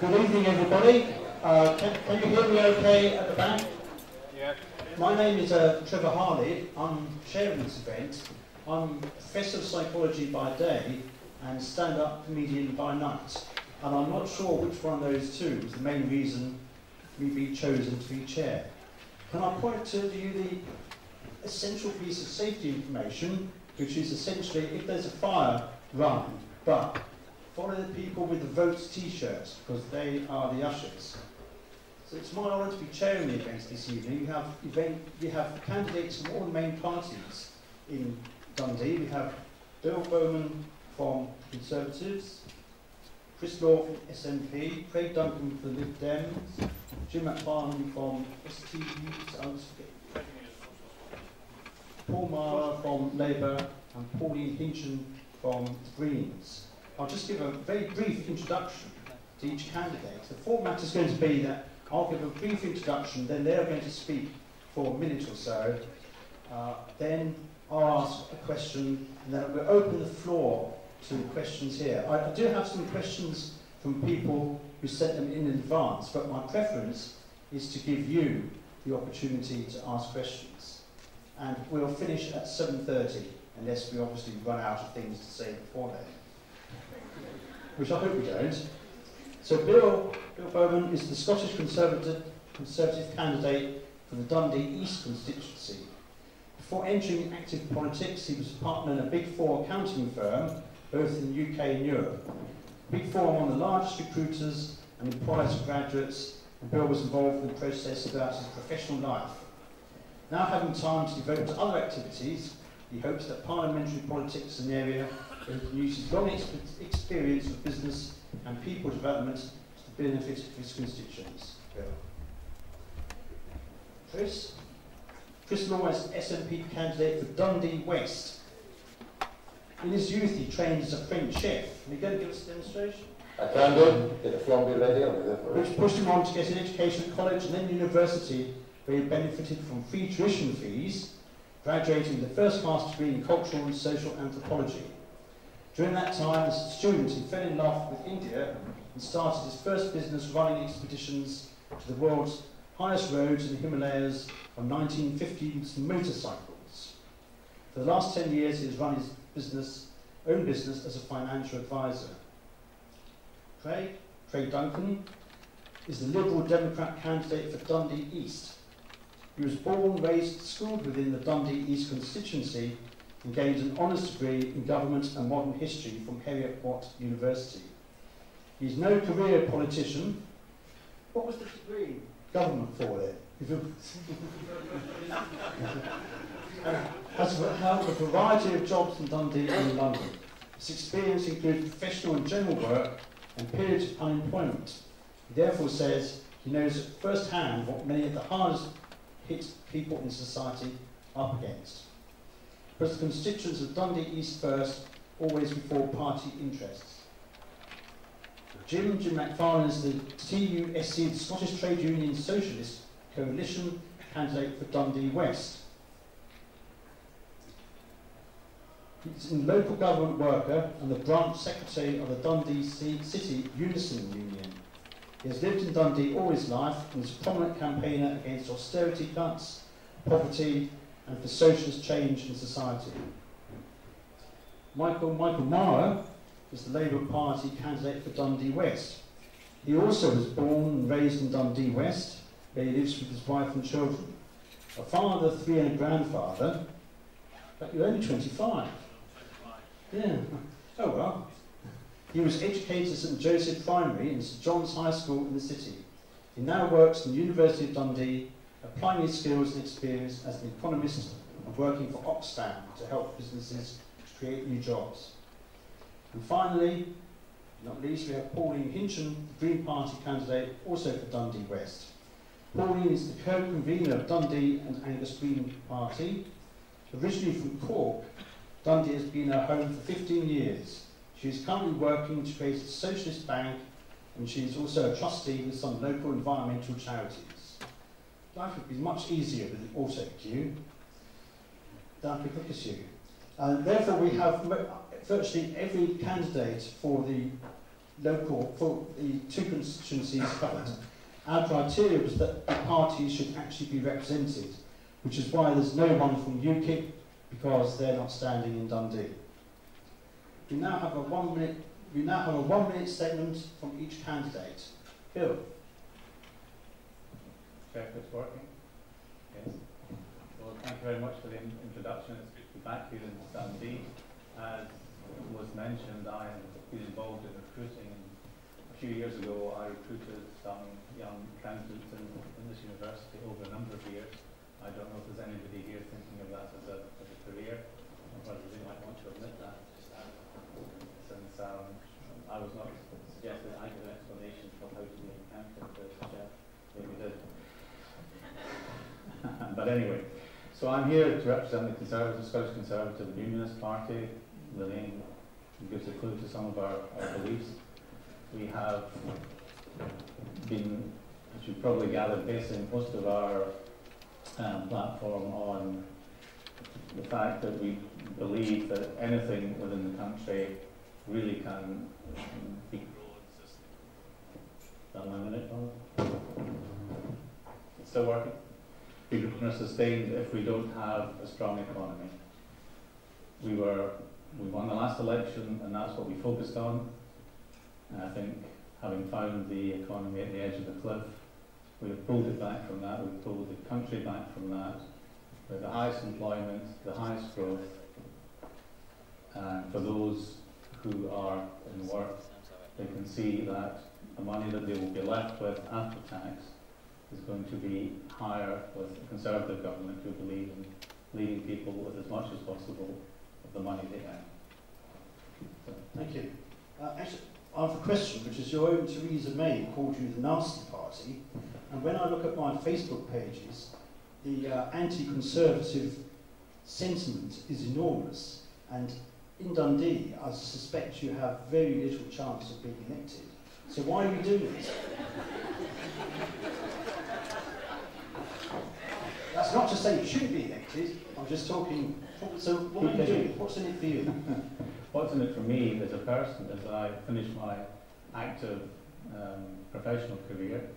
Good evening, everybody. Can you hear me okay at the back? Yeah. My name is Trevor Harley. I'm chairing this event. I'm Professor of Psychology by day and stand-up comedian by night. And I'm not sure which one of those two is the main reason me being chosen to be chair. Can I point to you the essential piece of safety information, which is essentially if there's a fire, run, but follow the people with the votes t-shirts, because they are the ushers. So it's my honour to be chairing the events this evening. We have candidates from all the main parties in Dundee. We have Bill Bowman from Conservatives, Chris Law from SNP, Craig Duncan from the Lib Dems, Jim McFarlane from STU, Paul Marra from Labour, and Pauline Hinchion from the Greens. I'll just give a very brief introduction to each candidate. The format is going to be that I'll give a brief introduction, then they're going to speak for a minute or so, then I'll ask a question, and then we'll open the floor to questions here. I do have some questions from people who sent them in advance, but my preference is to give you the opportunity to ask questions. And we'll finish at 7:30, unless we obviously run out of things to say before then, which I hope we don't. So Bill Bowman is the Scottish Conservative candidate for the Dundee East constituency. Before entering active politics, he was a partner in a Big Four accounting firm, both in the UK and Europe. Big Four are one of the largest recruiters and employers of graduates, and Bill was involved in the process throughout his professional life. Now having time to devote to other activities, he hopes that parliamentary politics is an area where he can use his long experience of business and people development to the benefit of his constituents. Chris Law is SNP candidate for Dundee West. In his youth, he trained as a French chef. Are you going to give us a demonstration? I can do. Get the flambe ready. Which pushed him on to get an education at college and then university, where he benefited from free tuition fees, graduating with a first-class degree in cultural and social anthropology. During that time, as a student, he fell in love with India and started his first business running expeditions to the world's highest roads in the Himalayas on 1950s motorcycles. For the last 10 years, he has run his own business as a financial advisor. Craig Duncan is the Liberal Democrat candidate for Dundee East. He was born, raised, schooled within the Dundee East constituency and gained an honours degree in government and modern history from Heriot-Watt University. He is no career politician. What was the degree? Government for it. Has held a variety of jobs in Dundee and in London. His experience includes professional and general work and periods of unemployment. He therefore says he knows firsthand what many of the hardest hit people in society are up against. But the constituents of Dundee East first, always before party interests. Jim McFarlane is the TUSC, the Scottish Trade Union Socialist Coalition candidate for Dundee West. He's a local government worker and the branch secretary of the Dundee City Unison Union. He has lived in Dundee all his life and is a prominent campaigner against austerity cuts, poverty, and for socialist change in society. Michael Marra is the Labour Party candidate for Dundee West. He also was born and raised in Dundee West, where he lives with his wife and children. A father, 3 and a grandfather, but you're only 25. Yeah. Oh well. He was educated at St Joseph Primary and St John's High School in the city. He now works in the University of Dundee, applying his skills and experience as an economist and working for Oxfam to help businesses to create new jobs. And finally, not least, we have Pauline Hinchion, the Green Party candidate, also for Dundee West. Pauline is the co-convener of Dundee and Angus Green Party. Originally from Cork, Dundee has been her home for 15 years. She is currently working to create a socialist bank, and she is also a trustee with some local environmental charities. Life would be much easier with an auto cue. Duncan, look at you. And therefore we have virtually every candidate for the local, for the two constituencies covered, our criteria was that the parties should actually be represented, which is why there's no one from UKIP, because they're not standing in Dundee. We now have a 1 minute. We now have a 1 minute statement from each candidate. Bill. Check it's working. Yes. Well, thank you very much for the introduction. It's good to be back here in Dundee. As was mentioned, I have been involved in recruiting. A few years ago, I recruited some young candidates in this university over a number of years. I don't know if there's anybody here thinking of that as a career, or whether they might want to admit that. Since I was not suggested I give an explanation for how to be an accountant, but maybe did. But anyway, so I'm here to represent the Conservative, Scottish Conservative Unionist Party. The name gives a clue to some of our beliefs. We have been, as you've probably gathered, basing most of our platform on the fact that we believe that anything within the country really can be grown. Is that my minute on? It's still working? Be grown or sustained if we don't have a strong economy. We won the last election, and that's what we focused on. And I think, having found the economy at the edge of the cliff, we have pulled it back from that. We've pulled the country back from that. With the highest employment, the highest growth, and for those who are in work, they can see that the money that they will be left with after tax is going to be higher with a Conservative government who believe in leaving people with as much as possible of the money they earn. So, thank you. Actually, I have a question, which is your own Theresa May called you the nasty party, and when I look at my Facebook pages, the anti-Conservative sentiment is enormous, and in Dundee, I suspect you have very little chance of being elected. So why are you doing it? That's not to say you shouldn't be elected. I'm just talking. So what are you doing? What's in it for you? What's in it for me as a person is that I finished my active professional career,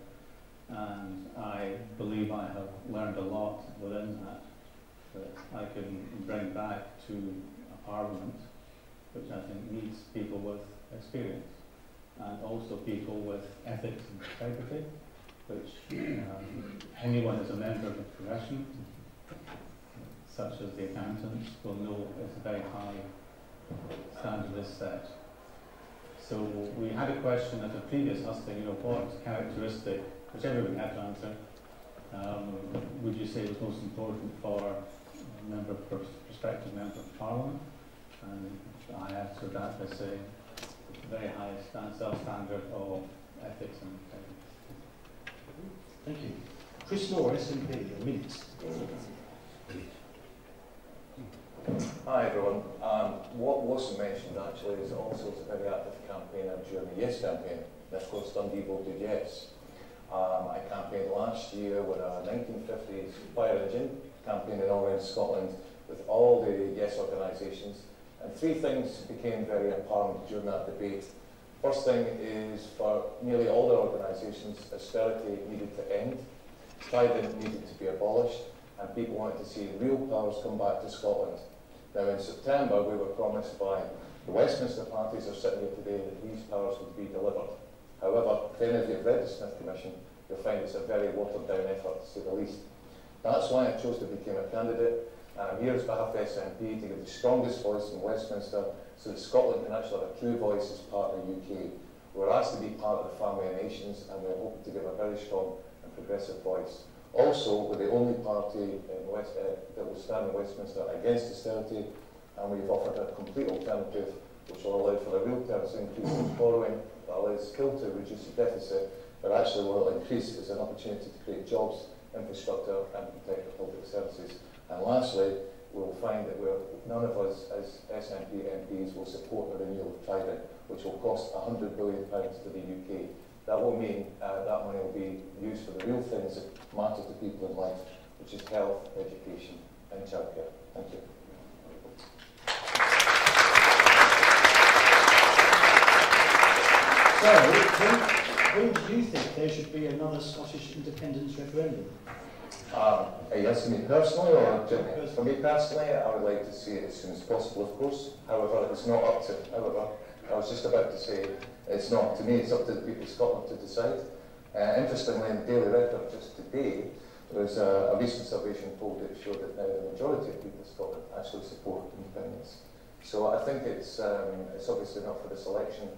and I believe I have learned a lot within that I can bring back to a parliament which I think needs people with experience, and also people with ethics and integrity, which anyone who's a member of the profession, such as the accountants, will know it's a very high standard is set. So we had a question at the previous hustling, what characteristic, which everybody had to answer, would you say was most important for a prospective member of Parliament? And I answered that by saying very high self-standard of ethics and integrity. Thank you. Chris Moore, SNP, a minute. Hi everyone. What wasn't mentioned actually is also a very active campaigner during the Yes campaign. And of course Dundee voted yes. I campaigned last year with a 1950s fire engine, campaigning all around Scotland with all the Yes organisations. And three things became very apparent during that debate. First thing is, for nearly all the organisations, austerity needed to end, tithing needed to be abolished, and people wanted to see real powers come back to Scotland. Now in September we were promised by the Westminster parties are sitting here today that these powers would be delivered. However, if any of you have read the Smith Commission, you'll find it's a very watered down effort, to say the least. That's why I chose to become a candidate, and I'm here as behalf of SNP to give the strongest voice in Westminster so that Scotland can actually have a true voice as part of the UK. We're asked to be part of the family of nations, and we're hoping to give a very strong and progressive voice. Also, we're the only party in that will stand in Westminster against austerity, and we've offered a complete alternative which will allow for a real terms increase in borrowing, that allows Kill to reduce the deficit, but actually what will increase is an opportunity to create jobs, infrastructure and protect the public services. And lastly, we'll find that none of us as SNP MPs will support the renewal of tithing, which will cost £100 billion to the UK. That will mean that money will be used for the real things that matter to people in life, which is health, education and childcare. Thank you. when do you think there should be another Scottish independence referendum? Yes, me personally, or for me personally, I would like to see it as soon as possible, of course. However, it's not up to, I was just about to say, it's not up to me, it's up to the people of Scotland to decide. Interestingly, in the Daily Record just today, there was a recent survey poll that showed that now the majority of people in Scotland actually support independence. So I think it's obviously not for this election.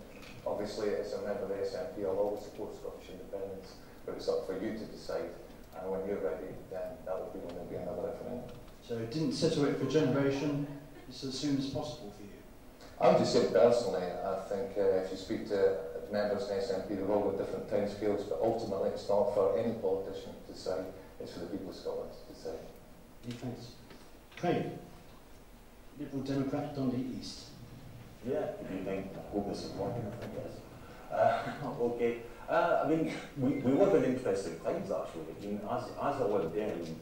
Obviously, as a member of the SNP, I'll always support Scottish independence, but it's up for you to decide. And when you're ready, then that will be when there'll be another referendum. So it didn't sit away for a generation, it's as soon as possible for you? I'm just saying personally, I think if you speak to members in SNP, they've all got different time scales, but ultimately it's not for any politician to decide, it's for the people of Scotland to decide. Thanks. Craig, Liberal Democrat, Dundee East. Yeah, good evening. I hope this is working, I think it is. Okay. I mean, we live in interesting times, actually. I mean, as a Lib Dem,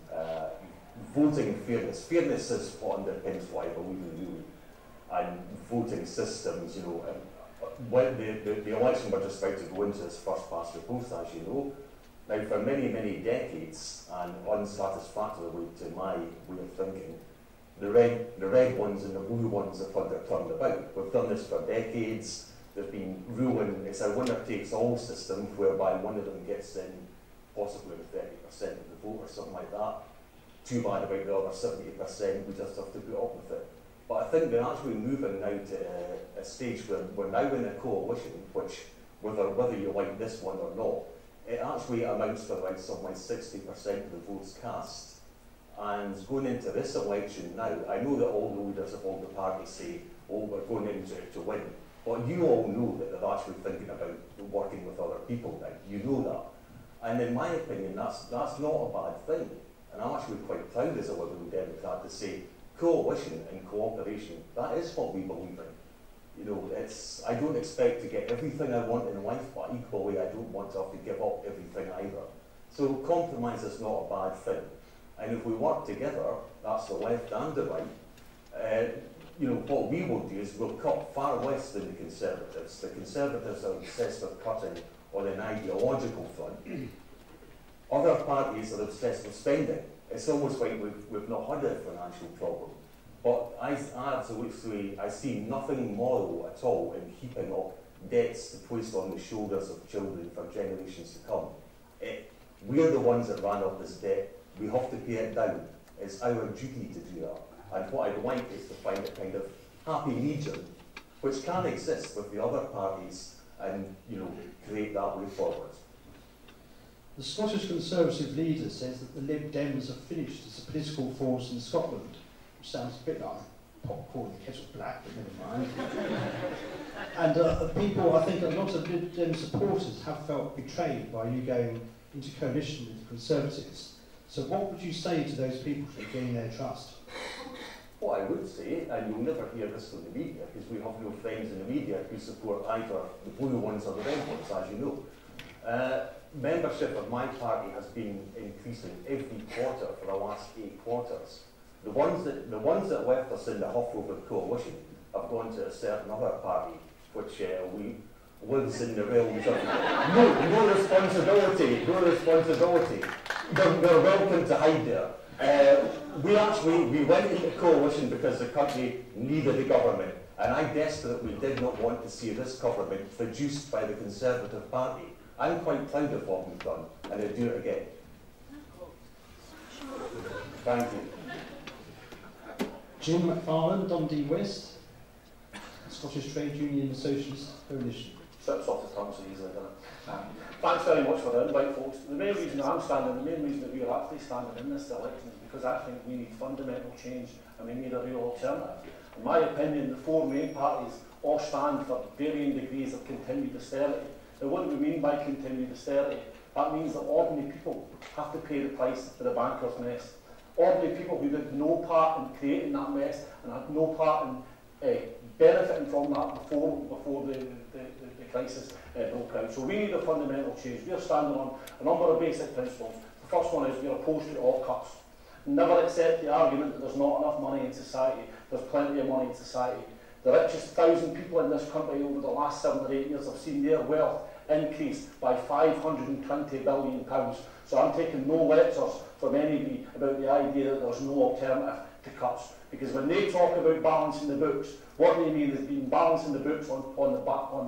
voting fairness. Fairness is what underpins what I believe in, really. And voting systems, you know, when the election we're just about to go into is first past the post, as you know. Now, for many, many decades, and unsatisfactorily to my way of thinking, the red ones and the blue ones have had their turn about. We've done this for decades. There's been ruling, it's a winner-takes-all system whereby one of them gets in possibly with 30% of the vote or something like that. Too bad about the other 70%, we just have to put up with it. But I think we're actually moving now to a stage where we're now in a coalition, which, whether you like this one or not, it actually amounts to around something like 60% of the votes cast. And going into this election now, I know that all the leaders of all the parties say, oh, we're going into it to win. But you all know that they're actually thinking about working with other people now. You know that. And in my opinion, that's not a bad thing. And I'm actually quite proud as a Liberal Democrat to say coalition and cooperation, that is what we believe in. You know, I don't expect to get everything I want in life, but equally I don't want to have to give up everything either. So compromise is not a bad thing. And if we work together, that's the left and the right, you know, what we will do is we'll cut far less than the Conservatives. The Conservatives are obsessed with cutting on an ideological front. Other parties are obsessed with spending. It's almost like we've not had a financial problem. But I see nothing moral at all in heaping up debts to place on the shoulders of children for generations to come. We're the ones that ran up this debt. We have to pay it down. It's our duty to do that. And what I'd like is to find a kind of happy medium, which can exist with the other parties, and you know, create that way forward. The Scottish Conservative leader says that the Lib Dems are finished as a political force in Scotland, which sounds a bit like popcorn, kettle black, but never mind. And people, I think a lot of Lib Dem supporters have felt betrayed by you going into coalition with the Conservatives. So what would you say to those people to gain their trust? What I would say, and you'll never hear this from the media, because we have no friends in the media who support either the blue ones or the red ones, as you know. Membership of my party has been increasing every quarter for the last 8 quarters. The ones that left us in the huff over the coalition have gone to a certain other party, which lives in the realms of no responsibility, no responsibility. They're welcome to hide there. We went into coalition because the country needed a government, and I desperately did not want to see this government produced by the Conservative Party. I'm quite proud of what we've done, and I'll do it again. Thank you. Jim McFarlane, Dundee West, Scottish Trade Union and Socialist Coalition. Slips off the tongue so easily, doesn't it? Thanks very much for the invite, folks. The main reason I'm standing, the main reason that we are actually standing in this election is because I think we need fundamental change and we need a real alternative. In my opinion, the 4 main parties all stand for varying degrees of continued austerity. Now, what do we mean by continued austerity? That means that ordinary people have to pay the price for the banker's mess. Ordinary people who did no part in creating that mess and had no part in benefiting from that before the crisis broke out. So we need a fundamental change. We are standing on a number of basic principles. The first one is we are opposed to all cuts. Never accept the argument that there's not enough money in society. There's plenty of money in society. The richest 1,000 people in this country over the last 7 or 8 years have seen their wealth increase by £520 billion. So I'm taking no lectures from anybody about the idea that there's no alternative to cuts. Because when they talk about balancing the books, what they mean is being balancing the books on the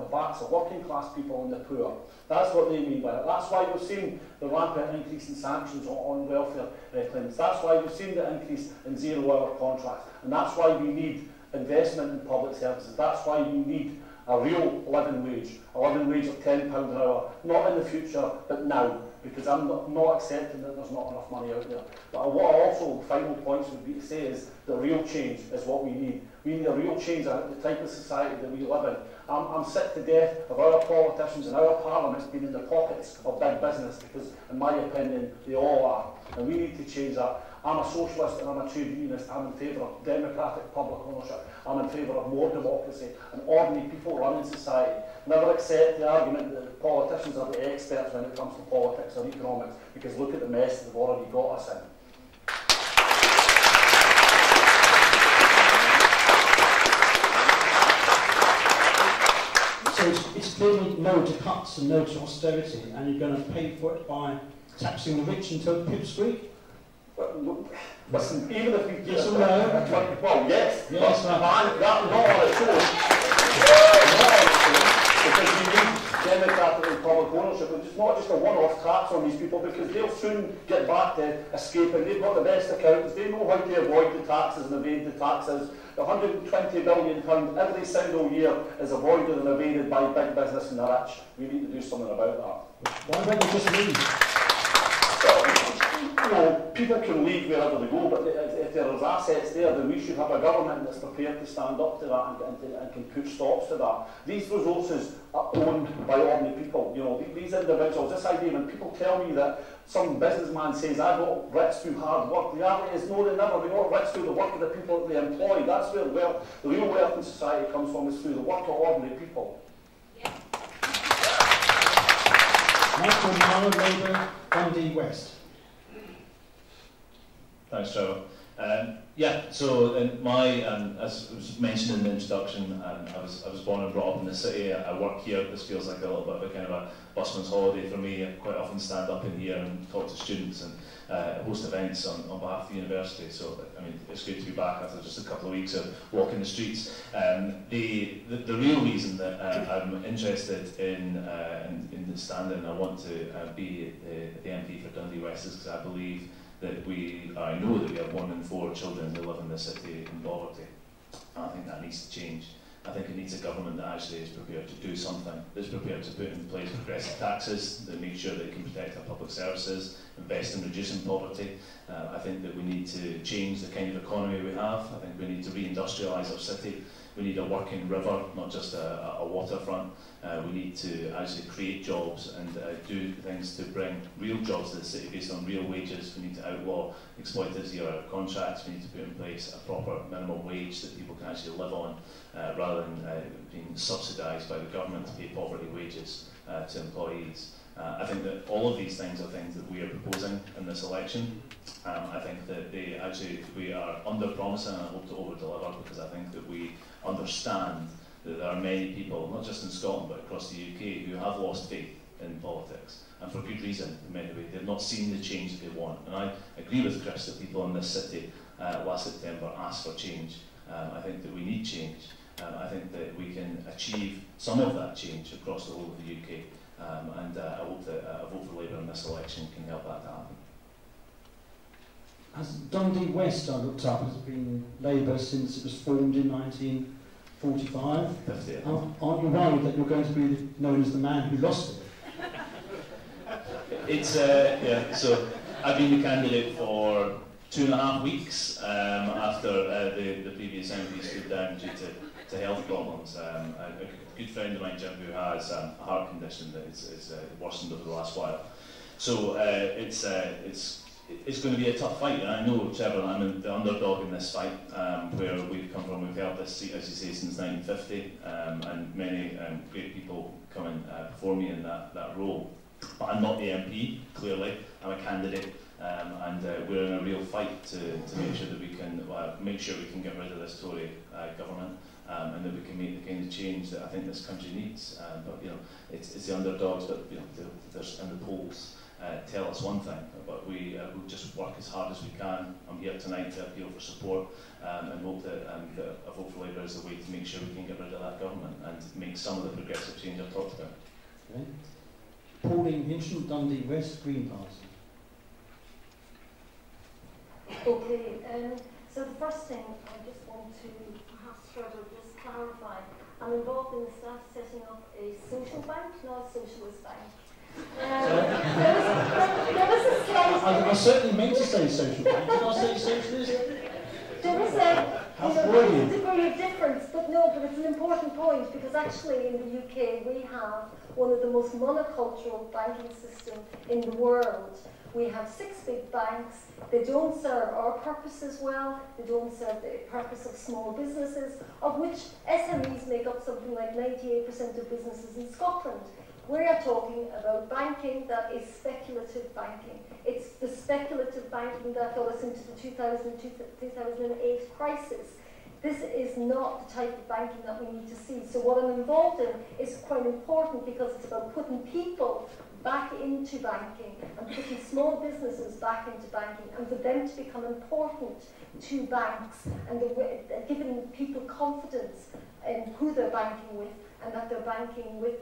backs of working class people and the poor. That's what they mean by it. That's why we've seen the rampant increase in sanctions on welfare claims. That's why we've seen the increase in zero-hour contracts. And that's why we need investment in public services. That's why we need a real living wage of £10 an hour, not in the future, but now, because I'm not accepting that there's not enough money out there. But what also, final points would be to say is the real change is what we need. We need a real change in the type of society that we live in. I'm sick to death of our politicians and our parliaments being in the pockets of big business, because in my opinion, they all are. And we need to change that. I'm a socialist and I'm a trade unionist. I'm in favour of democratic public ownership. I'm in favour of more democracy and ordinary people running society. Never accept the argument that politicians are the experts when it comes to politics or economics, because look at the mess they've already got us in. So it's clearly no to cuts and no to austerity, and you're going to pay for it by taxing the rich until pips squeak? Listen, even if we yes or no? Well, yes. Yes, but not on its own. Because we need democratic and public ownership, which is not just a one-off tax on these people, because they'll soon get back to escaping. They've got the best accountants. They know how to avoid the taxes and evade the taxes. The £120 billion every single year is avoided and evaded by big business and the rich. We need to do something about that. Why don't they just leave? You know, people can leave wherever they go, but if there is assets there, then we should have a government that's prepared to stand up to that and can put stops to that. These resources are owned by ordinary people. You know, these individuals, this idea, when people tell me that some businessman says, I got rich through hard work, the reality is, no, they never. They got rich through the work of the people that they employ. That's where the real wealth in society comes from, is through the work of ordinary people. Michael Marra, Labour, Dundee West. Thanks, Trevor. So my, as was mentioned in the introduction, I was born and brought up in the city. I work here. This feels like a little bit of a kind of a busman's holiday for me. I quite often stand up in here and talk to students and host events on behalf of the university. So, I mean, it's great to be back after just a couple of weeks of walking the streets. The real reason that I'm interested in standing, I want to be the MP for Dundee West, is because I believe that I know that we have 1 in 4 children who live in the city in poverty. I think that needs to change. I think it needs a government that actually is prepared to do something, that's prepared to put in place progressive taxes, that make sure that it can protect our public services, invest in reducing poverty. I think that we need to change the kind of economy we have. I think we need to re-industrialise our city. We need a working river, not just a waterfront. We need to actually create jobs and do things to bring real jobs to the city based on real wages. We need to outlaw exploitative zero-hour contracts. We need to put in place a proper minimum wage that people can actually live on, rather than being subsidised by the government to pay poverty wages to employees. I think that all of these things are things that we are proposing in this election. I think that we are under-promising, and I hope to over-deliver, because I think that we understand that there are many people, not just in Scotland but across the UK, who have lost faith in politics, and for good reason in many ways. They've not seen the change that they want. And I agree with Chris that people in this city last September asked for change. I think that we need change. I think that we can achieve some of that change across the whole of the UK. I hope that a vote for Labour in this election can help that to happen. Has Dundee West, I looked up, has been Labour since it was formed in 1945. 50. Aren't you worried that you're going to be known as the man who lost it? So I've been the candidate for 2.5 weeks after the previous MP stood down due to health problems. A good friend of mine, Jim, who has a heart condition that is worsened over the last while. So it's going to be a tough fight, and I know, Trevor, I'm the underdog in this fight, where we've come from. We've held this seat, as you say, since 1950, and many great people coming before me in that role. But I'm not the MP, clearly. I'm a candidate, and we're in a real fight to make sure that we can make sure we can get rid of this Tory government. and that we can make the kind of change that I think this country needs. But you know, it's the underdogs that you know there's in the polls tell us one thing, but we will just work as hard as we can. I'm here tonight to appeal for support and hope that a vote for Labour is the way to make sure we can get rid of that government and make some of the progressive change I've talked about. Okay. Pauline, Hinchion, Dundee West, Green Party. Okay, so the first thing I just want to perhaps Trevor just clarify. I'm involved in the staff setting up a social bank, not a socialist bank. There was a slight... I certainly meant to say social bank. Did I say socialist? There was a degree of difference, but no, but it's an important point because actually in the UK we have one of the most monocultural banking systems in the world. We have 6 big banks. They don't serve our purposes well. They don't serve the purpose of small businesses, of which SMEs make up something like 98% of businesses in Scotland. We are talking about banking that is speculative banking. It's the speculative banking that got us into the 2008 crisis. This is not the type of banking that we need to see. So what I'm involved in is quite important because it's about putting people back into banking and putting small businesses back into banking and for them to become important to banks and giving people confidence in who they're banking with and that they're banking with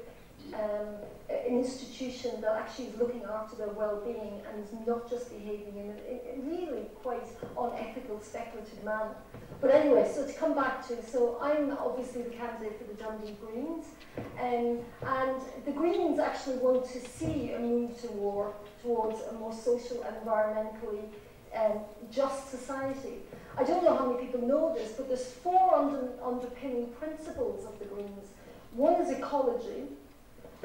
an institution that actually is looking after their well-being and is not just behaving in a really quite unethical, speculative manner. But anyway, so to come back to, so I'm obviously the candidate for the Dundee Greens, and the Greens actually want to see a move towards a more social and environmentally just society. I don't know how many people know this, but there's 4 underpinning principles of the Greens. One is ecology,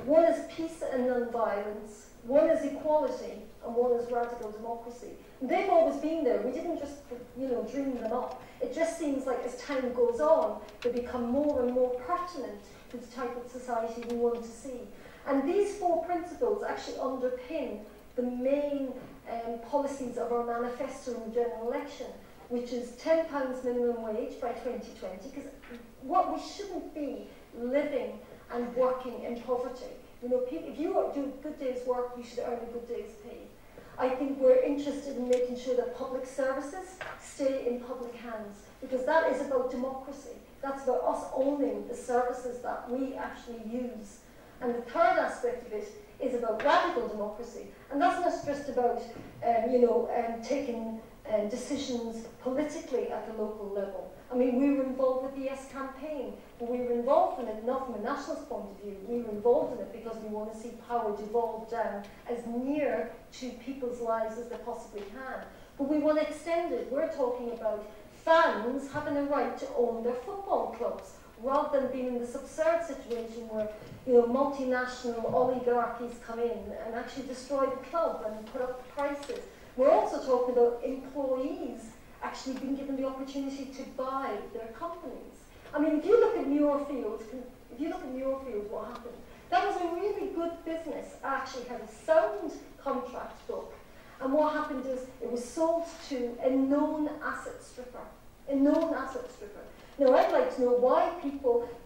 one is peace and non-violence, one is equality, and one is radical democracy. And they've always been there. We didn't just, dream them up. It just seems like as time goes on, they become more and more pertinent to the type of society we want to see. And these 4 principles actually underpin the main policies of our manifesto in the general election, which is £10 minimum wage by 2020, because what we shouldn't be living and working in poverty. If you do a good day's work, you should earn a good day's pay. I think we're interested in making sure that public services stay in public hands, because that is about democracy. That's about us owning the services that we actually use. And the third aspect of it is about radical democracy. And that's not just about, taking decisions politically at the local level. I mean, we were involved with the Yes campaign, but we were involved in it not from a nationalist point of view. We were involved in it because we want to see power devolve down as near to people's lives as they possibly can. But we want to extend it. We're talking about fans having a right to own their football clubs, rather than being in this absurd situation where multinational oligarchies come in and actually destroy the club and put up the prices. We're also talking about employees actually being given the opportunity to buy their companies. I mean, if you look at Muirfield, what happened? That was a really good business. Actually had a sound contract book. And what happened is it was sold to a known asset stripper. Now, I'd like to know why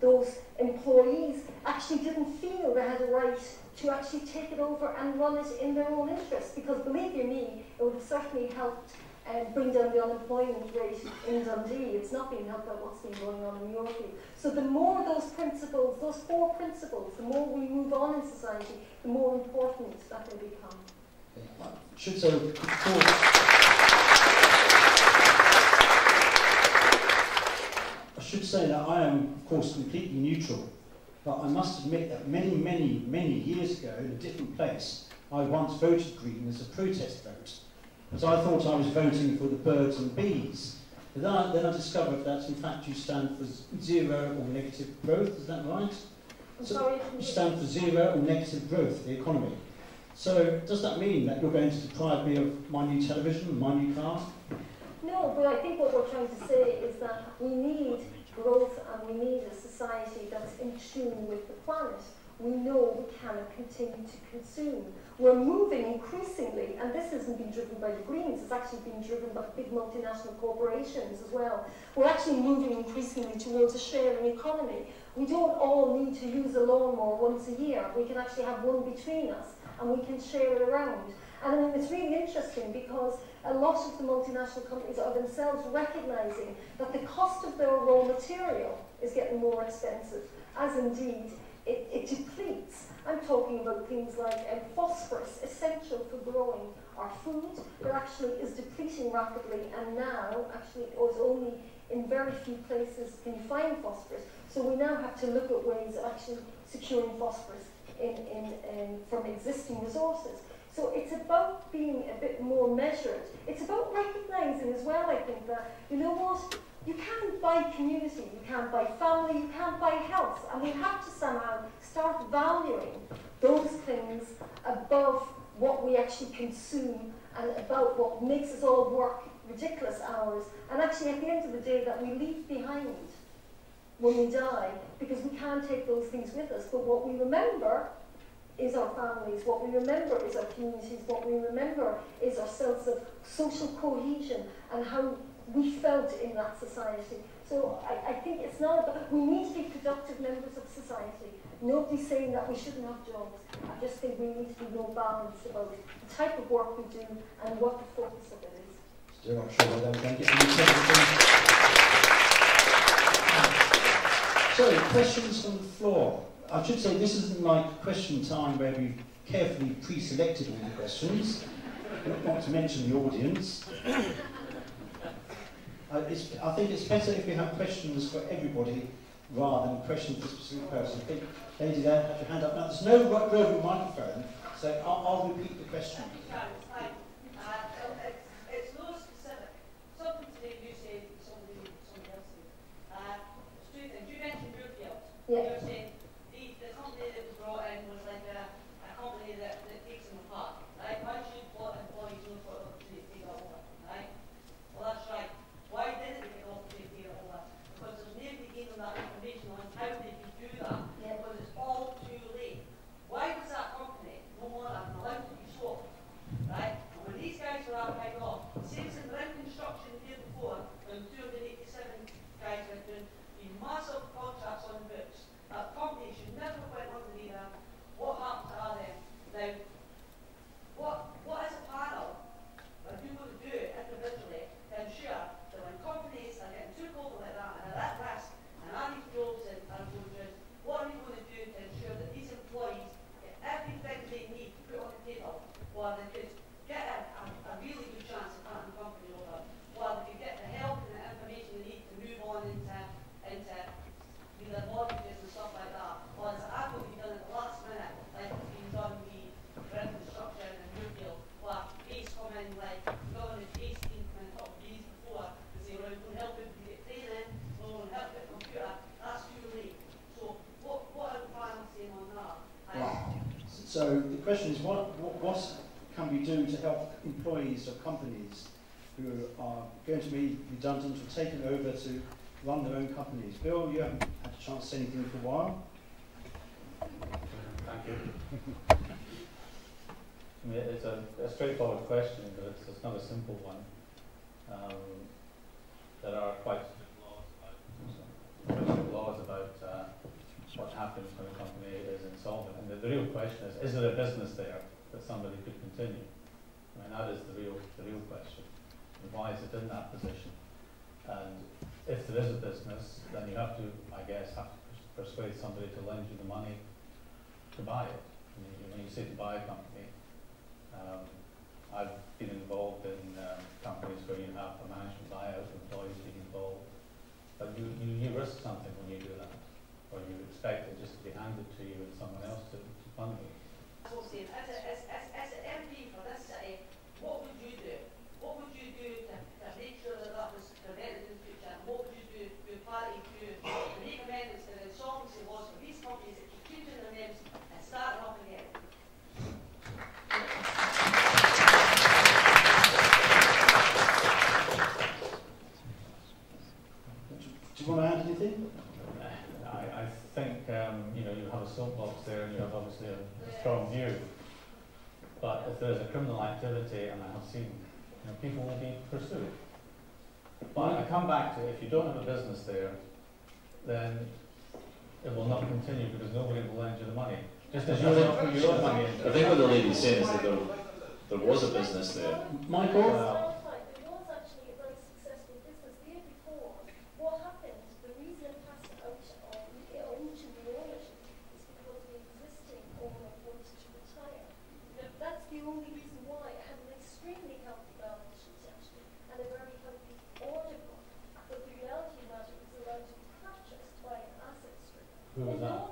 those employees, actually didn't feel they had a right to actually take it over and run it in their own interest. Because believe you me, it would have certainly helped bring down the unemployment rate in Dundee. It's not being helped by what's been going on in Muirfield. So the more those principles, those 4 principles, the more we move on in society, the more important that they become. I should say that I am, of course, completely neutral, but I must admit that many, many, many years ago, in a different place, I once voted Green as a protest vote, because I thought I was voting for the birds and bees. But then I discovered that, in fact, you stand for zero or negative growth, is that right? You stand for zero or negative growth, the economy. So does that mean that you're going to deprive me of my new television, my new car? No, but I think what we're trying to say is that we need growth and we need a society that's in tune with the planet. we know we cannot continue to consume. We're moving increasingly, and this hasn't been driven by the Greens, it's actually been driven by big multinational corporations as well. We're actually moving increasingly towards a sharing economy. We don't all need to use a lawnmower once a year. We can actually have one between us, and we can share it around. And I mean, it's really interesting because a lot of the multinational companies are themselves recognising that the cost of their raw material is getting more expensive, as indeed it depletes. I'm talking about things like phosphorus, essential for growing our food, that actually is depleting rapidly, and now actually is only in very few places can you find phosphorus. So we now have to look at ways of actually securing phosphorus from existing resources. So it's about being a bit more measured. It's about recognising as well, I think, that, you know what, you can't buy community, you can't buy family, you can't buy health. And we have to somehow start valuing those things above what we actually consume and about what makes us all work ridiculous hours. And actually, at the end of the day, that we leave behind when we die, because we can't take those things with us. But what we remember is our families, what we remember is our communities, what we remember is our sense of social cohesion and how we felt in that society. So I think it's not about, we need to be productive members of society. Nobody's saying that we shouldn't have jobs. I just think we need to be more balanced about the type of work we do and what the focus of it is. Still not sure what I'm going to So, questions from the floor. I should say this isn't like question time where we've carefully pre-selected all the questions, not to mention the audience. I think it's better if we have questions for everybody rather than questions for a specific person. I think, lady there, have your hand up. Now, there's no roving microphone, so I'll repeat the question. It's no specific. Something today you said, somebody else said. It's two things. You mentioned Brookfield. Yeah. You were saying the company that was brought in was like a company that takes them apart. Right? Why should employees know what opportunity to take it over? Right? Well, that's right. Why didn't they get the opportunity to take it over? Because there's nobody gave them that information on how they could do that. Yeah. Because it's all too late. Why was that company no more than allowed to be sold? Right? And when these guys were out right off, same as in the construction the year before, when 287 guys went doing these massive contracts on the books, that company should never have went under the radar. What happened to them? Now, what is a panel? Are you going to do it individually to ensure that when companies are getting too cold like that and are at risk and are these jobs and are going to, what are you going to do to ensure that these employees get everything they need to put on the table, or they could get a really good chance of having the company over, or they could get the help and the information they need to move on into either mortgages and stuff like that, or is it going to be done at the last minute, like it's been done with construction and Brookfield, where Ace come in, like the government Ace team come in top of these before, and say, well, we're going to help you get training, we're going to help you get a computer, that's too late. So what are the plans saying on that? So the question is, what can we do to help employees of companies who are going to be redundant or taken over to run their own companies? Bill, you haven't had a chance to say anything for a while. Thank you. I mean, it's a straightforward question, but it's not a simple one. There are quite strict laws about what happens when a company is insolvent. And the real question is there a business there that somebody could continue? I mean, that is the real question. And why is it in that position? And if there is a business, then you have to, I guess, persuade somebody to lend you the money to buy it. When you say to buy a company, I've been involved in companies where you have a management buyout, employees being involved, but you risk something when you do that, or you expect it just to be handed to you and someone else to fund it. So, as an MP for this city, what would you do? What would you do to make sure that was prevented in the future? And what would you do with party to make amendments to the insolvency laws for these companies that keep changing their names and starting up again? Do you want to add anything? I think you have a soapbox there, and you hear you. But if there's a criminal activity, and I have seen, people will be pursued. But I come back to, if you don't have a business there, then it will not continue because nobody will lend you the money. Just as you don't put your own money into it. I think what the lady's saying is that there was a business there. Michael? Who was that?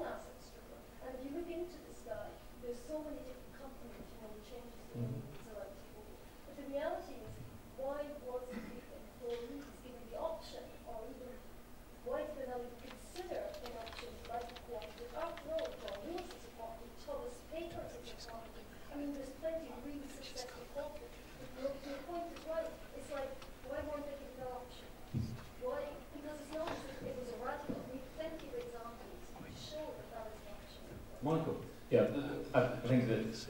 And if you look into this guy, there's so many different companies, the changes that he's allowed to go. But the reality is, why wasn't the employees given the option, or even why did they not even consider an option like a cooperative? After all, Dalhousie is a cooperative, TUSC Papers is a cooperative. I mean, there's plenty of really successful cooperatives. But your point is right. It's like, why weren't they given the option? Why? Because it's not as if it was a radical. We have plenty of examples. Michael? Yeah, I think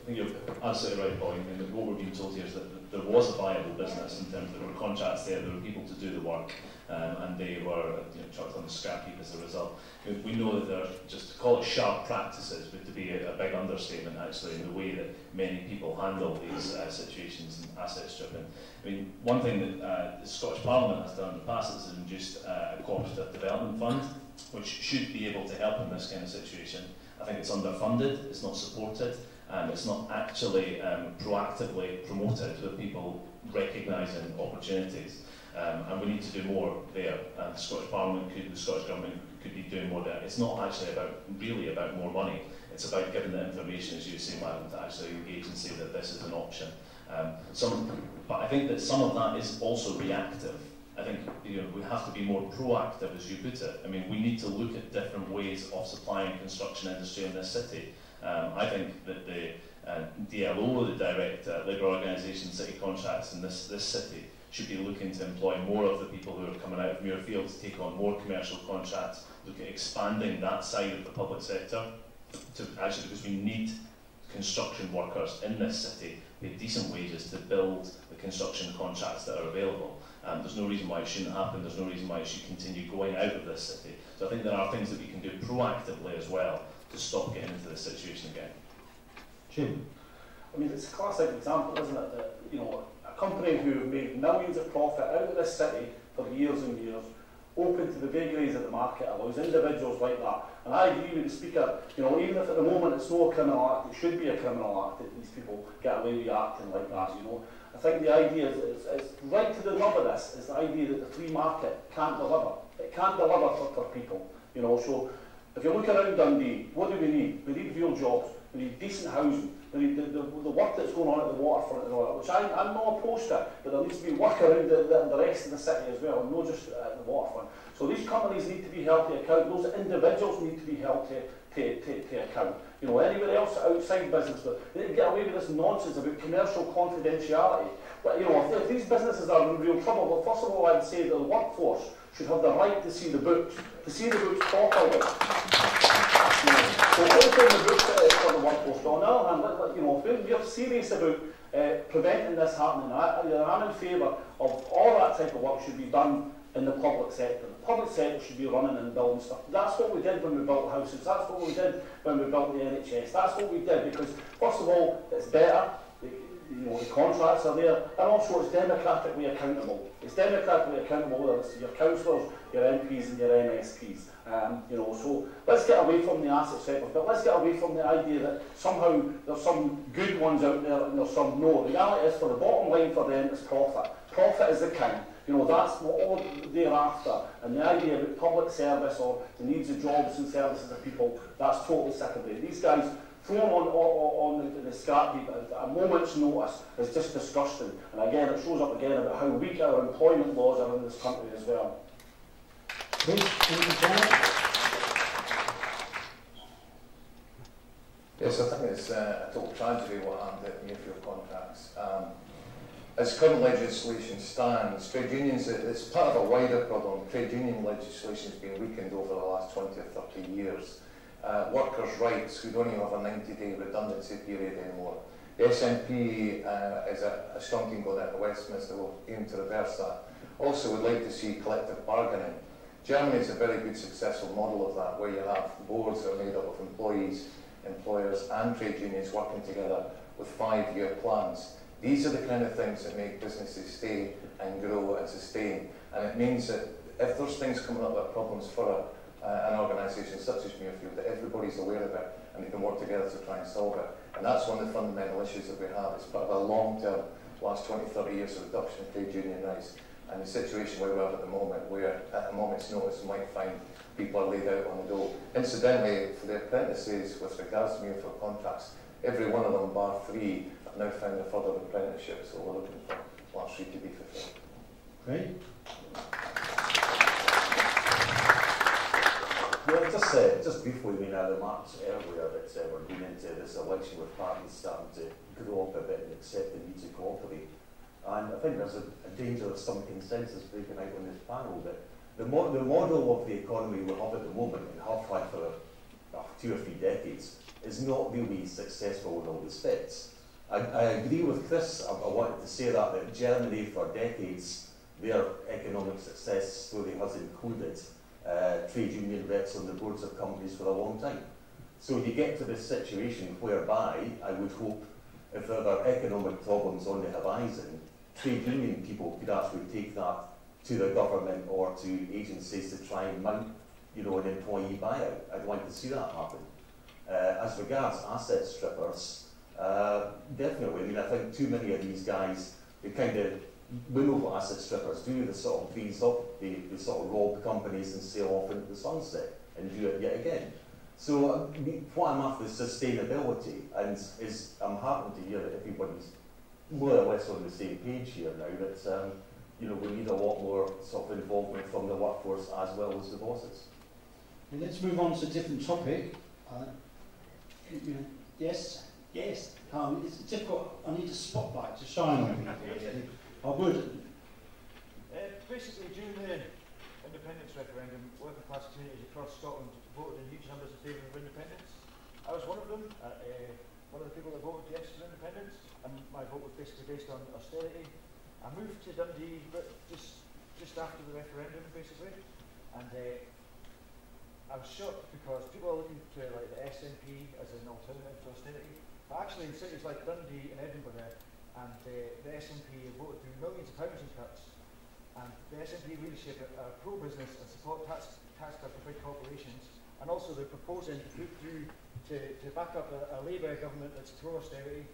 you're absolutely right, Pauline. I mean, what we're being told here is that there was a viable business in terms of there were contracts there were people to do the work, and they were chucked on the scrap heap as a result. We know that there are, just to call it sharp practices, would to be a big understatement actually in the way that many people handle these situations and asset stripping. I mean, one thing that the Scottish Parliament has done in the past is introduced a cooperative development fund, which should be able to help in this kind of situation. I think it's underfunded, it's not supported, and it's not actually proactively promoted with people recognising opportunities. And we need to do more there. And the Scottish Parliament, the Scottish Government could be doing more there. It's not actually really about more money. It's about giving the information, as you say, Madam, to actually engage and say that this is an option. But I think that some of that is also reactive. I think we have to be more proactive, as you put it. I mean, we need to look at different ways of supplying construction industry in this city. I think that the DLO, the Direct Labour Organisation City Contracts in this city, should be looking to employ more of the people who are coming out of Muirfield to take on more commercial contracts, look at expanding that side of the public sector, because we need construction workers in this city pay decent wages to build the construction contracts that are available. There's no reason why it shouldn't happen, there's no reason why it should continue going out of this city. So I think there are things that we can do proactively as well to stop getting into this situation again. Jim? I mean, it's a classic example, isn't it, that a company who have made millions of profit out of this city for years and years, open to the vagaries of the market, allows individuals like that. And I agree with the speaker, even if at the moment it's not a criminal act, it should be a criminal act that these people get away with acting like that, I think the idea is right to the nub of this, is the idea that the free market can't deliver. It can't deliver for people, So if you look around Dundee, what do we need? We need real jobs, we need decent housing, we need the work that's going on at the waterfront and all that, which I'm not opposed to, but there needs to be work around the rest of the city as well, and not just at the waterfront. So these companies need to be held to account, those individuals need to be held to account. Anywhere else outside business, but they get away with this nonsense about commercial confidentiality. But if these businesses are in real trouble, well, first of all, I'd say that the workforce should have the right to see the books properly. So open the books for the workforce. But on the other hand, if we're serious about preventing this happening, I'm in favour of all that type of work should be done in the public sector. The public sector should be running and building stuff. That's what we did when we built houses. That's what we did when we built the NHS. That's what we did because, first of all, it's better. The contracts are there, and also it's democratically accountable. It's democratically accountable, whether it's your councillors, your MPs and your MSPs. So let's get away from the asset sector, but let's get away from the idea that somehow there's some good ones out there and there's some no. The reality is, for the bottom line for them is profit. Profit is the king. That's what all they're after. And the idea about public service or the needs of jobs and services of people, that's totally secondary. These guys thrown on the scrap heap at a moment's notice is just disgusting. And again, it shows up again about how weak our employment laws are in this country as well. Yes, I think it's a total tragedy what happened at Muirfield Contracts. As current legislation stands, trade unions, it's part of a wider problem. Trade union legislation has been weakened over the last 20 or 30 years. workers' rights who don't even have a 90-day redundancy period anymore. The SNP is a strong team going out of Westminster will aim to reverse that. Also, we'd like to see collective bargaining. Germany is a very good successful model of that, where you have boards that are made up of employees, employers and trade unions working together with 5-year plans. These are the kind of things that make businesses stay and grow and sustain. And it means that if there's things coming up that are problems for an organisation such as Muirfield, that everybody's aware of it and they can work together to try and solve it. And that's one of the fundamental issues that we have. It's part of a long-term, last 20, 30 years of reduction in trade union rights. And the situation where we are at the moment, where at a moment's notice you might find people are laid out on the dole. Incidentally, for the apprentices with regards to Muirfield contracts, every one of them, bar 3, have now found a further apprenticeship, so we're looking for last 3 to be fulfilled. Great. Yeah, just briefly, I mean, I remarked earlier that we're going into this election with parties starting to grow up a bit and accept the need to cooperate. And I think there's a danger of some consensus breaking out on this panel that the model of the economy we have at the moment and have had for 2 or 3 decades is not really successful in all respects. I agree with Chris. I wanted to say that Germany for decades, their economic success story has included trade union reps on the boards of companies for a long time. So you get to this situation whereby I would hope if there are economic problems on the horizon, trade union people could actually take that to the government or to agencies to try and mount, an employee buyout. I'd like to see that happen. As regards asset strippers, definitely. I mean, I think too many of these guys, they kind of, we know what asset strippers do. They sort of freeze up, they sort of rob companies and sail off into the sunset and do it yet again. So what I'm after is sustainability, and I'm happy to hear that everybody's more or less on the same page here now, that we need a lot more sort of involvement from the workforce as well as the bosses. Well, let's move on to a different topic. Yes. It's difficult. I need a spotlight to shine on me. I would. Basically, during the independence referendum, working class communities across Scotland voted in huge numbers in favour of independence. I was one of them, one of the people that voted yes for independence, and my vote was basically based on austerity. I moved to Dundee just after the referendum, basically, and I was shocked because people are looking to like the SNP as an alternative to austerity, but actually in cities like Dundee and Edinburgh, and the SNP have voted through millions of pounds in cuts, and the SNP leadership are pro-business and support tax cuts for big corporations, and also they're proposing to put through to back up a Labour government that's pro-austerity,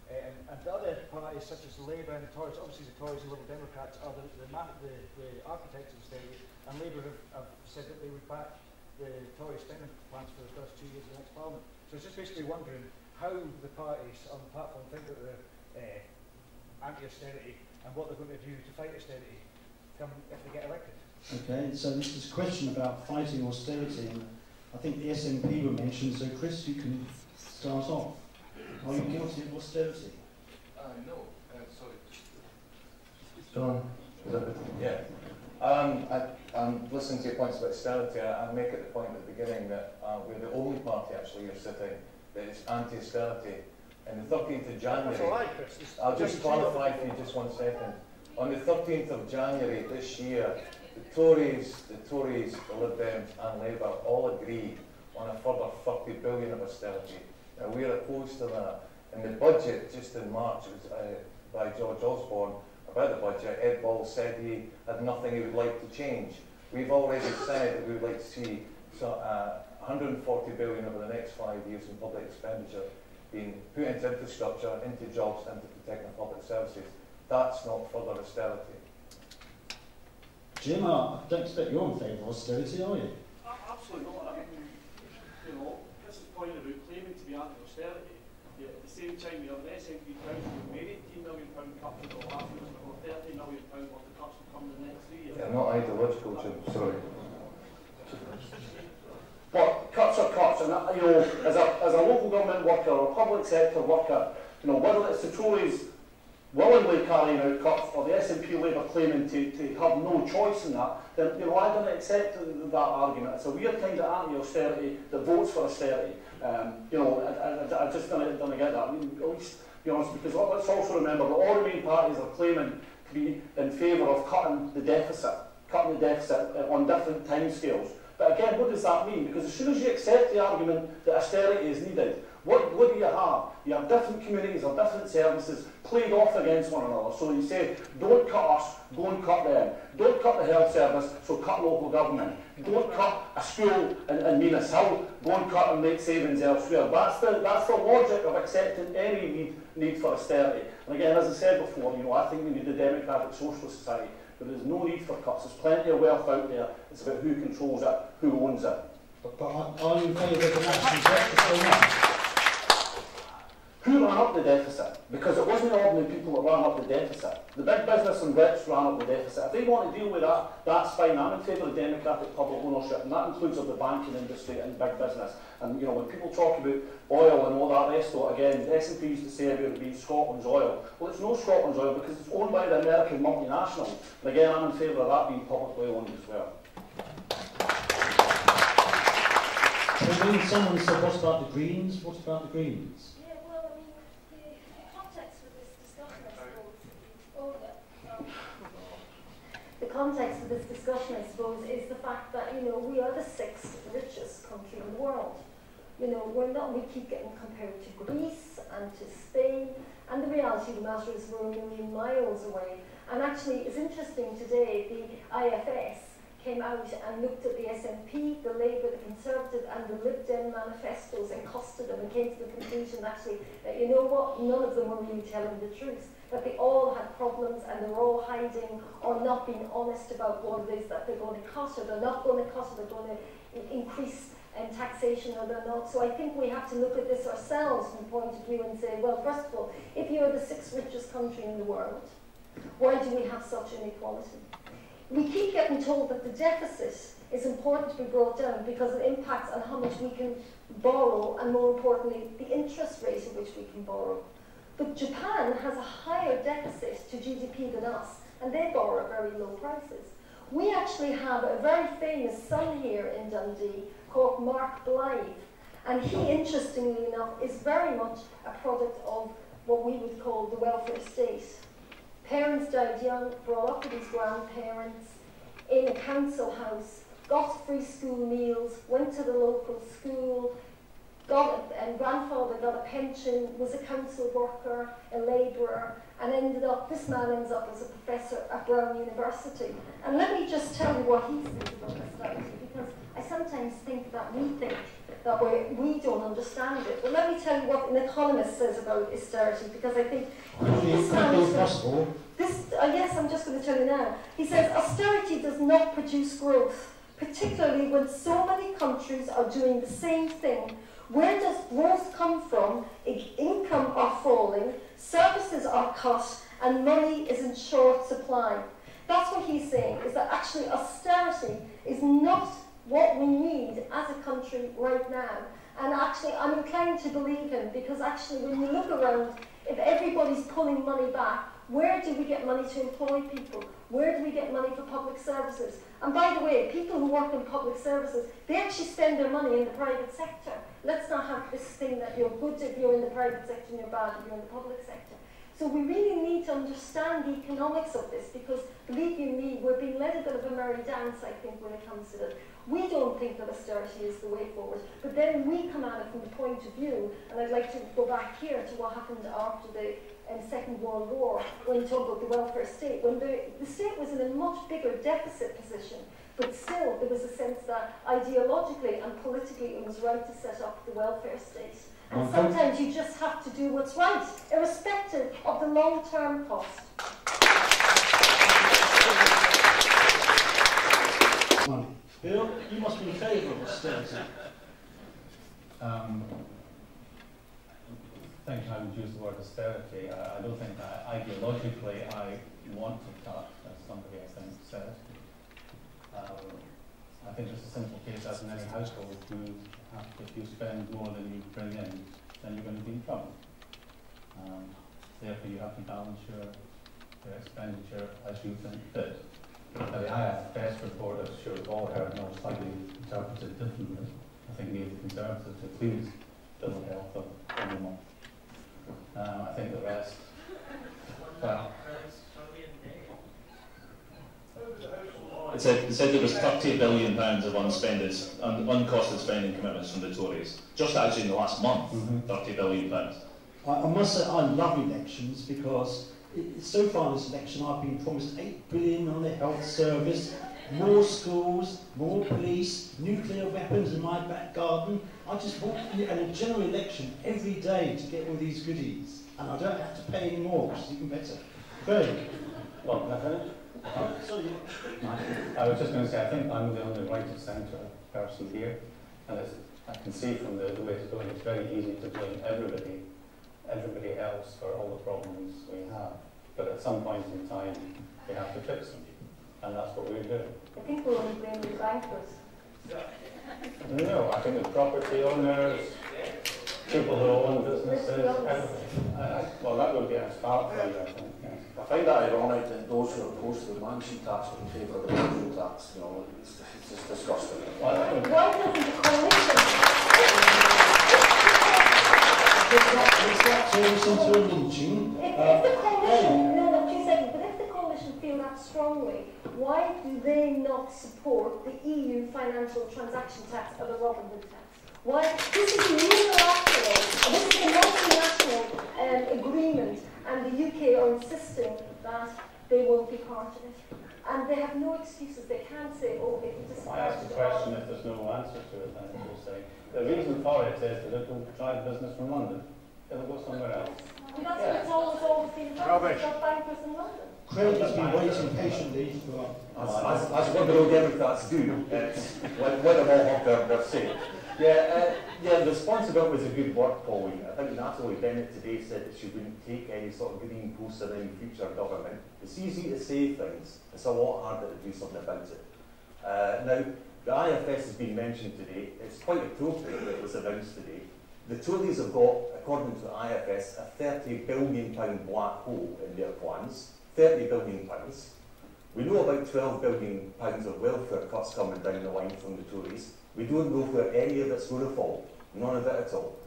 and the other parties such as Labour and the Tories, obviously the Tories and Liberal Democrats are the architects of austerity, and Labour have said that they would back the Tory spending plans for the first 2 years of the next Parliament. So it's just basically wondering how the parties on the platform think that they're anti-austerity and what they're going to do to fight austerity if they get elected. Okay, so this is a question about fighting austerity, and I think the SNP were mentioned, so Chris, you can start off. Are you guilty of austerity? No, sorry. John, is that Yeah. I'm listening to your points about austerity. I make it the point at the beginning that we're the only party actually here sitting that is anti-austerity. And the 13th of January, That's all right, Chris. I'll just qualify for you just 1 second. On the 13th of January this year, the Tories, the Lib Dems and Labour all agreed on a further 30 billion of austerity. Now we're opposed to that. In the budget just in March, it was by George Osborne, about the budget, Ed Ball said he had nothing he would like to change. We've already said that we would like to see 140 billion over the next 5 years in public expenditure being put into infrastructure, into jobs, and to protecting public services. That's not further austerity. Jim, I don't expect you're in favour of austerity, are you? Absolutely not. I mean, Chris's point about claiming to be anti-austerity, at the same time we have an SNP Council who made £18 million cut to the last year, or £30 million worth of cuts to come in the next 3 years. They're not ideological, Jim, sorry. But cuts are cuts, and as a local government worker or public sector worker, whether it's the Tories willingly carrying out cuts, or the SNP Labour claiming to have no choice in that, then I don't accept that argument. It's a weird kind of anti-austerity that votes for austerity. I just don't get that. I mean, at least be honest, because let's also remember that all the main parties are claiming to be in favour of cutting the deficit on different timescales. But again, what does that mean? Because as soon as you accept the argument that austerity is needed, what do you have? You have different communities or different services played off against one another. So you say, don't cut us, go and cut them. Don't cut the health service, so cut local government. Don't cut a school in Minas Hill, go and cut and make savings elsewhere. That's the logic of accepting any need for austerity. And again, as I said before, I think we need a democratic socialist society. There is no need for cuts. There's plenty of wealth out there. It's about who controls it, who owns it. But are you in favour of the national deficit or not? Who ran up the deficit? Because it wasn't the ordinary people that ran up the deficit. The big business and rich ran up the deficit. If they want to deal with that, that's fine. I'm in favour of democratic public ownership, and that includes of the banking industry and big business. And when people talk about oil and all that rest of it, again, the SNP used to say it would be Scotland's oil. Well, it's no Scotland's oil because it's owned by the American multinationals. And again, I'm in favour of that being publicly owned as well. Someone said, what about the Greens? What about the Greens? The context of this discussion, I suppose, is the fact that, we are the sixth richest country in the world. We keep getting compared to Greece and to Spain, and the reality of the matter is we're a million miles away. And actually, it's interesting today, the IFS came out and looked at the SNP, the Labour, the Conservative, and the Lib Dem manifestos and costed them and came to the conclusion, actually, that none of them were really telling the truth. That they all had problems and they were all hiding or not being honest about what it is that they're going to cut, or they're not going to cut, or they're going to increase taxation, or they're not. So I think we have to look at this ourselves from the point of view and say, well, first of all, if you're the sixth richest country in the world, why do we have such inequality? We keep getting told that the deficit is important to be brought down because it impacts on how much we can borrow, and more importantly, the interest rate at which we can borrow. But Japan has a higher deficit to GDP than us, and they borrow at very low prices. We actually have a very famous son here in Dundee called Mark Blythe, and he, interestingly enough, is very much a product of what we would call the welfare state. Parents died young, brought up with his grandparents, in a council house, got free school meals, went to the local school, grandfather got a pension, was a council worker, a labourer, and this man ends up as a professor at Brown University. And let me just tell you what he says about austerity, because I sometimes think that we don't understand it. But let me tell you what an economist says about austerity, because I think yes, I'm just going to tell you now. He says, austerity does not produce growth, particularly when so many countries are doing the same thing. Where does growth come from? Income are falling, services are cut, and money is in short supply. That's what he's saying, is that actually austerity is not what we need as a country right now. And actually, I'm inclined to believe him, because actually when you look around, if everybody's pulling money back, where do we get money to employ people? Where do we get money for public services? And by the way, people who work in public services, they actually spend their money in the private sector. Let's not have this thing that you're good if you're in the private sector and you're bad if you're in the public sector. So we really need to understand the economics of this, because believe you me, we're being led a bit of a merry dance, I think, when it comes to this. We don't think that austerity is the way forward, but then we come at it from the point of view, and I'd like to go back here to what happened after the Second World War, when you talk about the welfare state, when the state was in a much bigger deficit position, but still there was a sense that ideologically and politically it was right to set up the welfare state. And sometimes you just have to do what's right, irrespective of the long-term cost. Bill, you must be in favour of austerity. I think I would use the word austerity. I don't think that ideologically I want to cut, as somebody I think said. I think it's a simple case, as in any household, if you spend more than you bring in, then you're going to be in trouble. therefore you have to balance your expenditure as you think fit. Now, the IFS report, as sure we've all heard, now slightly interpreted differently. I think the Conservatives are pleased with the health of everyone. I think the rest, well, it said there was £30 billion of uncosted spending commitments from the Tories. Just actually in the last month, £30 billion. I must say I love elections because so far in this election I've been promised £8 billion on the health service, more schools, more police, nuclear weapons in my back garden. I just want a general election every day to get all these goodies, and I don't have to pay any more, which is even better. Craig? Well, can I finish? Sorry. I was just going to say, I think I'm the only right of centre person here, and I can see from the way it's going, it's very easy to blame everybody else for all the problems we have. But at some point in time, we have to fix them, and that's what we're doing. I think we're only blaming the bankers. No, I think the property owners, people who own businesses, everything. Well, that would be a start for you, I think. Yes. I find that ironic that those who are opposed to the mansion tax are in favour of the mansion tax. You know, it's just disgusting. Why doesn't the coalition? Is that turns into a lynching? If the coalition, no, 2 seconds, but if the coalition feel that strongly, why do they not support the EU financial transaction tax or the Robin Hood tax? Why? This is a unilateral, this is a multinational agreement, and the UK are insisting that they won't be part of it. And they have no excuses. They can't say, oh, if you just... I asked the question if there's no answer to it, then it will say. The reason for it is that it will drive business from London. It'll go somewhere else. And that's what it's always been done. It's got bankers in London. Craig has been waiting patiently for... As Liberal Democrats do, when them all have their say. Yeah, the response about was a good work, Pauline. I think Natalie Bennett today said that she wouldn't take any sort of green poster in future government. It's easy to say things, it's a lot harder to do something about it. Now, the IFS has been mentioned today. It's quite appropriate that it was announced today. The Tories have got, according to the IFS, a £30 billion black hole in their plans. £30 billion. We know about £12 billion of welfare cuts coming down the line from the Tories. We don't know where any of it's going to fall. None of it at all.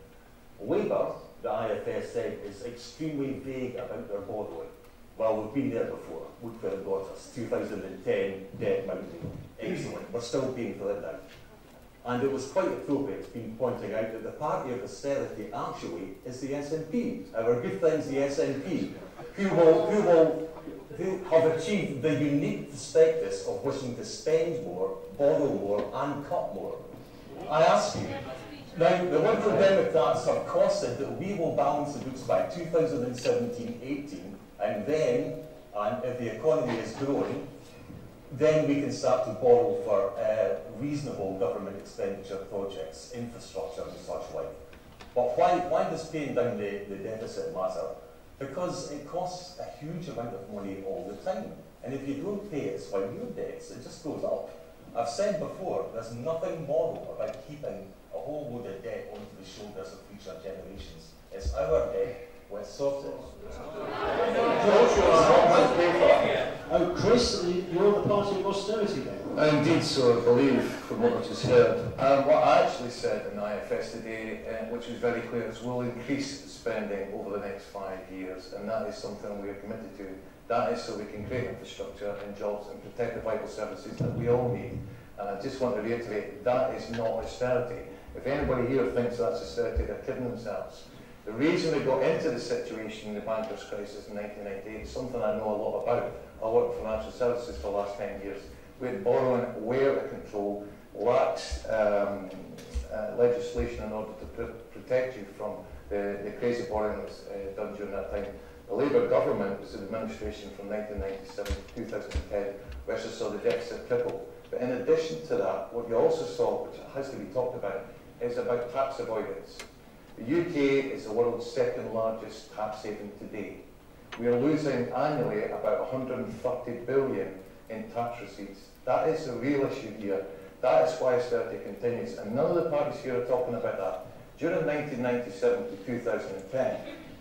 Labour, the IFS said, is extremely vague about their borrowing. Well, we've been there before. Woodford got us 2010 debt mounting. Excellent. We're still paying for it now. And it was quite appropriate, it's been pointing out that the party of austerity actually is the SNP. Our good friends, the SNP, who have achieved the unique prospectus of wishing to spend more, borrow more, and cut more. I ask you, now the Liberal Democrats have costed that we will balance the books by 2017-18, and then, if the economy is growing, then we can start to borrow for reasonable government expenditure projects, infrastructure and such like. But why does paying down the deficit matter? Because it costs a huge amount of money all the time. And if you don't pay it, it's like your debts, it just goes up. I've said before, there's nothing moral about keeping a whole load of debt onto the shoulders of future generations. It's our debt, let's sort it. Oh, Chris, you're the party of austerity then? Indeed, so I believe, from what I just heard. What I actually said in the IFS today, which was very clear, is we'll increase spending over the next 5 years, and that is something we are committed to. That is so we can create infrastructure and jobs and protect the vital services that we all need. And I just want to reiterate, that is not austerity. If anybody here thinks that's austerity, they're kidding themselves. The reason we got into the situation in the bankers' crisis in 1998 is something I know a lot about. I worked in financial services for the last 10 years. We had borrowing way out of control, lax legislation in order to protect you from the crazy borrowing that was done during that time. The Labour government was in administration from 1997 to 2010, we actually saw the deficit triple. But in addition to that, what you also saw, which has to be talked about, is about tax avoidance. The UK is the world's second largest tax haven today. We are losing annually about 130 billion in tax receipts. That is the real issue here. That is why austerity continues. And none of the parties here are talking about that. During 1997 to 2010,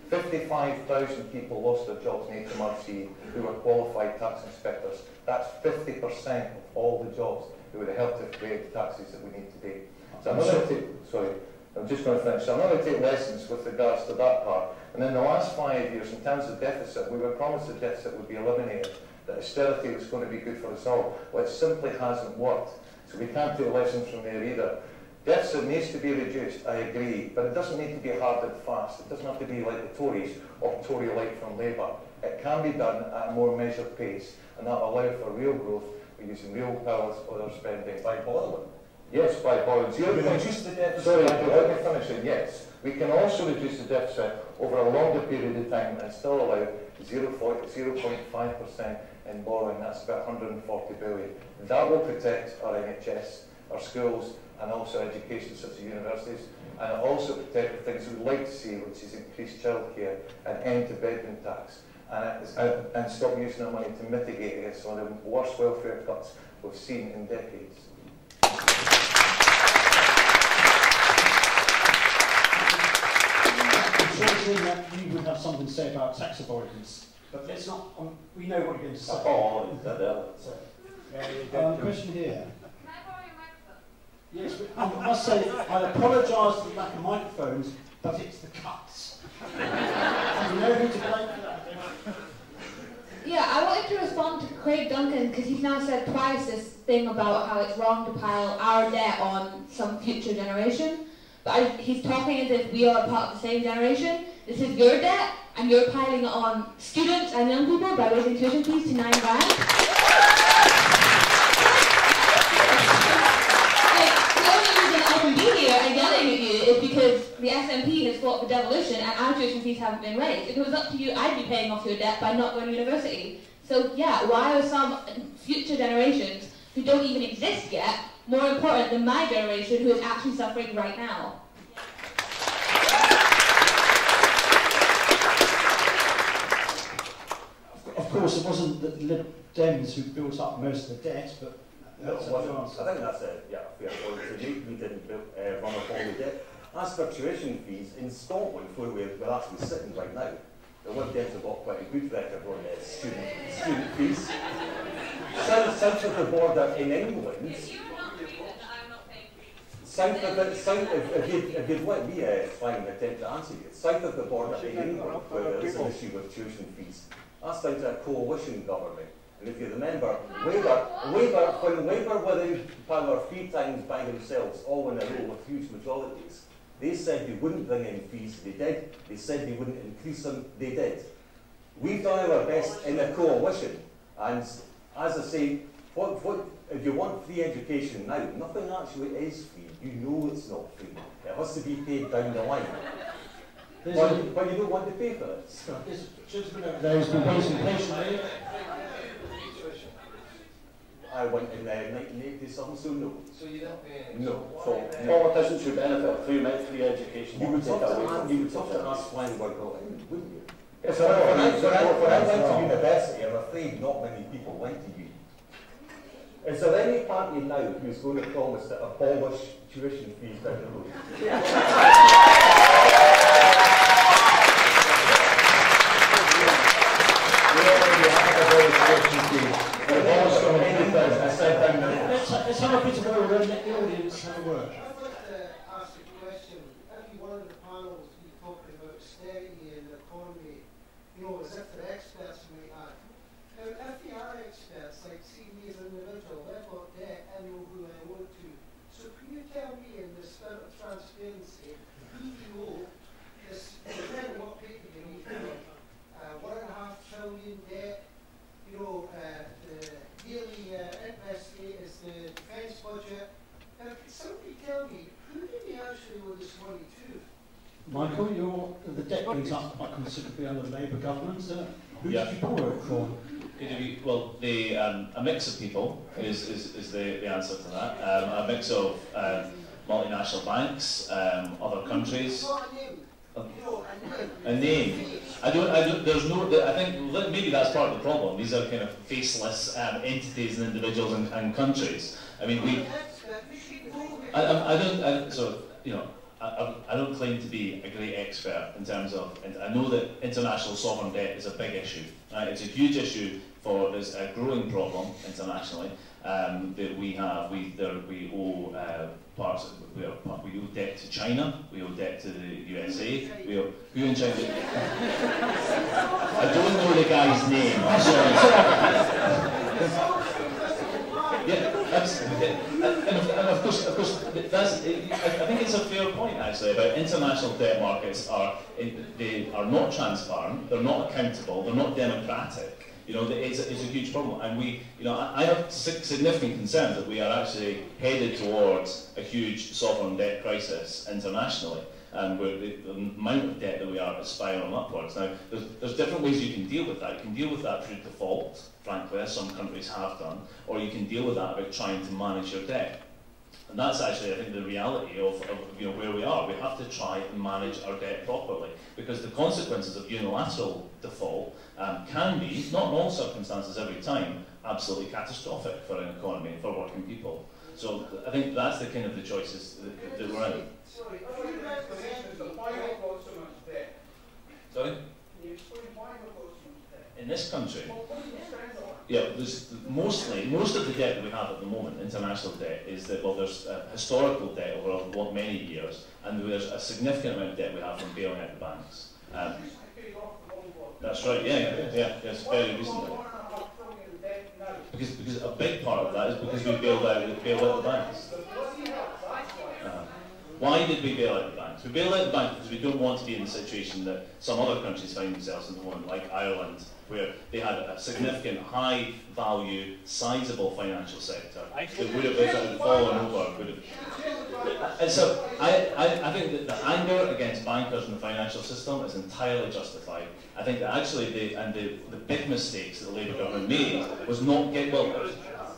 55,000 people lost their jobs in HMRC who were qualified tax inspectors. That's 50% of all the jobs who would have helped to create the taxes that we need today. So I'm not going to take, sorry, I'm just going to finish. So I'm not going to take lessons with regards to that part. And in the last 5 years, in terms of deficit, we were promised the deficit would be eliminated, that austerity was going to be good for us all. Well, it simply hasn't worked. So we can't take lessons from there either. Deficit needs to be reduced, I agree, but it doesn't need to be hard and fast. It doesn't have to be like the Tories or Tory-like from Labour. It can be done at a more measured pace, and that will allow for real growth by using real powers or their spending. By borrowing? Yes, by borrowing. Reduce the deficit. Sorry, let me finish it. Yes, we can also reduce the deficit over a longer period of time and still allow 0.5% in borrowing. That's about 140 billion. That will protect our NHS, our schools, and also education such as universities, and it also protect the things we'd like to see, which is increased childcare and end to bedroom tax, and stop using our money to mitigate against some of the worst welfare cuts we've seen in decades. I'm sure that you would have something to say about tax avoidance, but let's not. We know what you're going to say. Question here. Yes, but I must say, I apologise for the lack of microphones, but it's the cuts. You know who to blame for that? Yeah, I wanted to respond to Craig Duncan, because he's now said twice this thing about how it's wrong to pile our debt on some future generation. But he's talking as if we are part of the same generation. This is your debt, and you're piling it on students and young people by raising tuition fees to £9 grand. And yelling at you is because the SNP has fought for devolution and our tuition fees haven't been raised. If it was up to you, I'd be paying off your debt by not going to university. So yeah, why are some future generations who don't even exist yet more important than my generation who is actually suffering right now? Of course, it wasn't the Lib Dems who built up most of the debt, but that's no, I think that's a fair point to make. We didn't run up all the debt. As for tuition fees, in Scotland, where we're actually sitting right now, the Lib Dems have got quite a good record on student fees. South of the border in England, if you'd let me try and attempt to answer you, south of the border in England, where there is an issue with tuition fees, that's down to a coalition government. And if you remember, when Labour were in power 3 times by themselves, all in a row with huge majorities, they said they wouldn't bring in fees, they did. They said they wouldn't increase them, they did. We've done our best in a coalition, and as I say, if you want free education now, nothing actually is free. You know it's not free. It has to be paid down the line. But you don't want to pay for it. There's been waiting patiently. I went in 1987, so no. So you don't pay any? No. Politicians should benefit free education. You would have to ask why they were brought in, wouldn't you? Yes, when I went to university, I'm afraid not many people went to uni. Is there any party now who's going to promise to abolish tuition fees down the road? Let's have a bit of order and let the audience have a word. I'd like to ask a question. Every one of the panels we talked about austerity and the economy, as if they're experts might add. Now, if they are experts, like see me as an individual, I've got debt, I know who I owe to. So can you tell me in the spirit of transparency, who you owe this, what paper you need for £1.5 trillion debt, the yearly interest rate is the defence budget. Can somebody tell me, who do we actually owe this money to? Michael, the debt goes up quite considerably under the Labour government. Who did you borrow it from? Well, a mix of people is the answer to that. A mix of multinational banks, other countries. A name. I think maybe that's part of the problem. These are kind of faceless entities and individuals and countries. I mean, I don't claim to be a great expert in terms of, and I know that international sovereign debt is a big issue. Right? It's a huge issue for, it's a growing problem internationally that we have. We owe parts. We owe debt to China. We owe debt to the USA. We owe who in China? I don't know the guy's name. I'm sorry. Yeah, and of course, that's. I think it's a fair point actually about international debt markets they are not transparent, they're not accountable, they're not democratic. You know, it's a huge problem, and I have significant concerns that we are actually headed towards a huge sovereign debt crisis internationally. And where the amount of debt that we are is spiraling upwards. Now, there's different ways you can deal with that. You can deal with that through default, frankly, as some countries have done, or you can deal with that by trying to manage your debt. And that's actually, I think, the reality of where we are. We have to try and manage our debt properly, because the consequences of unilateral default can be, not in all circumstances every time, absolutely catastrophic for an economy and for working people. So I think that's the kind of the choices that we're in. Sorry, why have got so much debt? Sorry? Can you explain why we've got so much debt? In this country? Well, what do you spend on? Yeah, most of the debt that we have at the moment, international debt, is that, well, there's historical debt over many years, and there's a significant amount of debt we have from bailing out the banks. That's right, yes, very recently. Because a big part of that is because we bailed out the banks. Why did we bail out the banks? We bailed out the banks because we don't want to be in the situation that some other countries find themselves in the moment, like Ireland, where they had a significant, high-value, sizable financial sector that would have fallen over. And so I think that the anger against bankers in the financial system is entirely justified. I think that actually the big mistakes that the Labour government made was not get well.